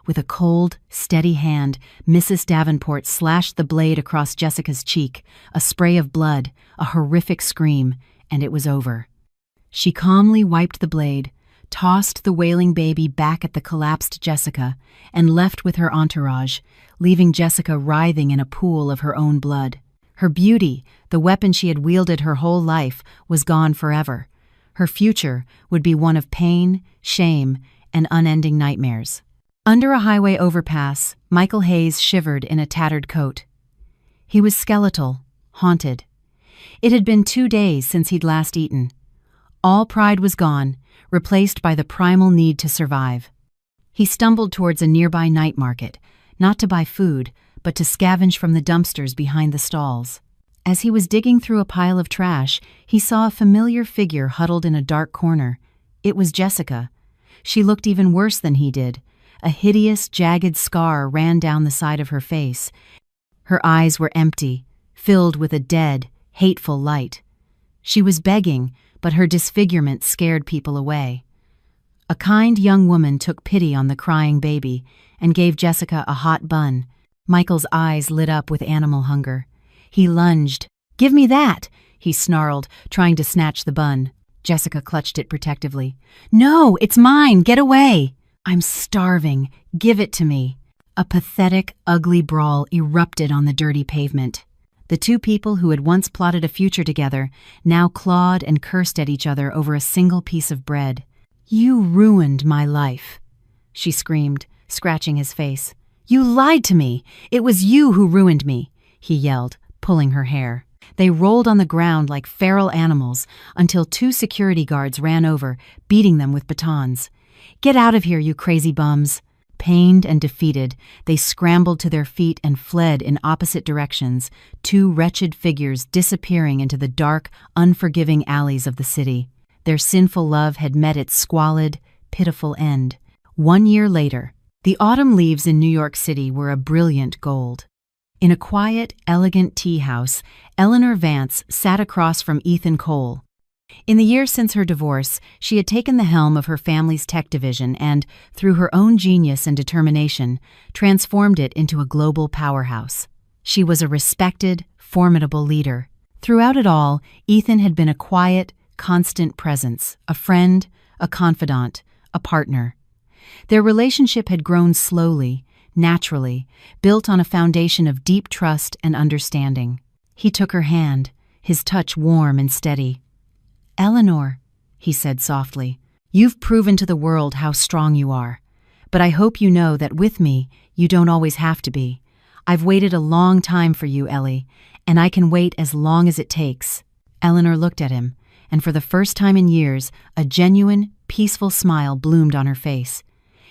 With a cold, steady hand, Mrs. Davenport slashed the blade across Jessica's cheek, a spray of blood, a horrific scream, and it was over. She calmly wiped the blade, tossed the wailing baby back at the collapsed Jessica, and left with her entourage, leaving Jessica writhing in a pool of her own blood. Her beauty, the weapon she had wielded her whole life, was gone forever. Her future would be one of pain, shame, and unending nightmares. Under a highway overpass, Michael Hayes shivered in a tattered coat. He was skeletal, haunted. It had been 2 days since he'd last eaten. All pride was gone, replaced by the primal need to survive. He stumbled towards a nearby night market, not to buy food, but to scavenge from the dumpsters behind the stalls. As he was digging through a pile of trash, he saw a familiar figure huddled in a dark corner. It was Jessica. She looked even worse than he did. A hideous, jagged scar ran down the side of her face. Her eyes were empty, filled with a dead, hateful light. She was begging, but her disfigurement scared people away. A kind young woman took pity on the crying baby and gave Jessica a hot bun. Michael's eyes lit up with animal hunger. He lunged. "Give me that!" he snarled, trying to snatch the bun. Jessica clutched it protectively. "No, it's mine! Get away!" "I'm starving. Give it to me." A pathetic, ugly brawl erupted on the dirty pavement. The 2 people who had once plotted a future together now clawed and cursed at each other over a single piece of bread. "You ruined my life," she screamed, scratching his face. "You lied to me! It was you who ruined me!" he yelled, pulling her hair. They rolled on the ground like feral animals until 2 security guards ran over, beating them with batons. "Get out of here, you crazy bums!" Pained and defeated, they scrambled to their feet and fled in opposite directions, 2 wretched figures disappearing into the dark, unforgiving alleys of the city. Their sinful love had met its squalid, pitiful end. 1 year later, the autumn leaves in New York City were a brilliant gold. In a quiet, elegant tea house, Eleanor Vance sat across from Ethan Cole. In the years since her divorce, she had taken the helm of her family's tech division and, through her own genius and determination, transformed it into a global powerhouse. She was a respected, formidable leader. Throughout it all, Ethan had been a quiet, constant presence, a friend, a confidant, a partner. Their relationship had grown slowly, naturally, built on a foundation of deep trust and understanding. He took her hand, his touch warm and steady. "Eleanor," he said softly, "you've proven to the world how strong you are. But I hope you know that with me, you don't always have to be. I've waited a long time for you, Ellie, and I can wait as long as it takes." Eleanor looked at him, and for the first time in years, a genuine, peaceful smile bloomed on her face.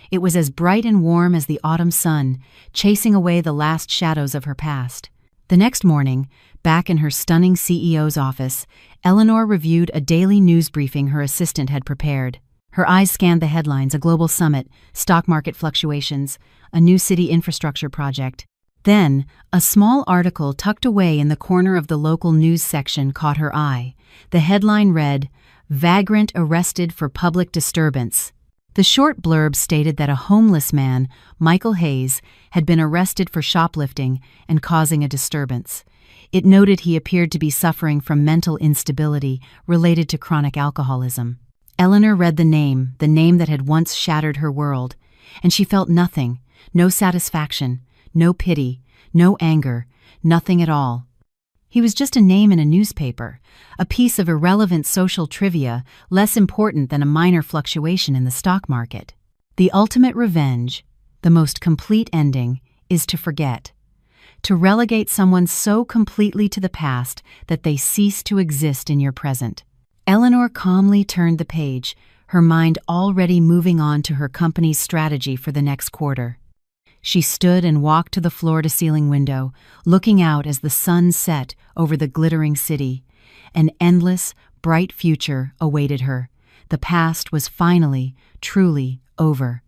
It was as bright and warm as the autumn sun, chasing away the last shadows of her past. The next morning, back in her stunning CEO's office, Eleanor reviewed a daily news briefing her assistant had prepared. Her eyes scanned the headlines: a global summit, stock market fluctuations, a new city infrastructure project. Then, a small article tucked away in the corner of the local news section caught her eye. The headline read, "Vagrant arrested for public disturbance." The short blurb stated that a homeless man, Michael Hayes, had been arrested for shoplifting and causing a disturbance. It noted he appeared to be suffering from mental instability related to chronic alcoholism. Eleanor read the name that had once shattered her world, and she felt nothing, no satisfaction, no pity, no anger, nothing at all. He was just a name in a newspaper, a piece of irrelevant social trivia less important than a minor fluctuation in the stock market. The ultimate revenge, the most complete ending, is to forget. To relegate someone so completely to the past that they cease to exist in your present. Eleanor calmly turned the page, her mind already moving on to her company's strategy for the next quarter. She stood and walked to the floor-to-ceiling window, looking out as the sun set over the glittering city. An endless, bright future awaited her. The past was finally, truly over.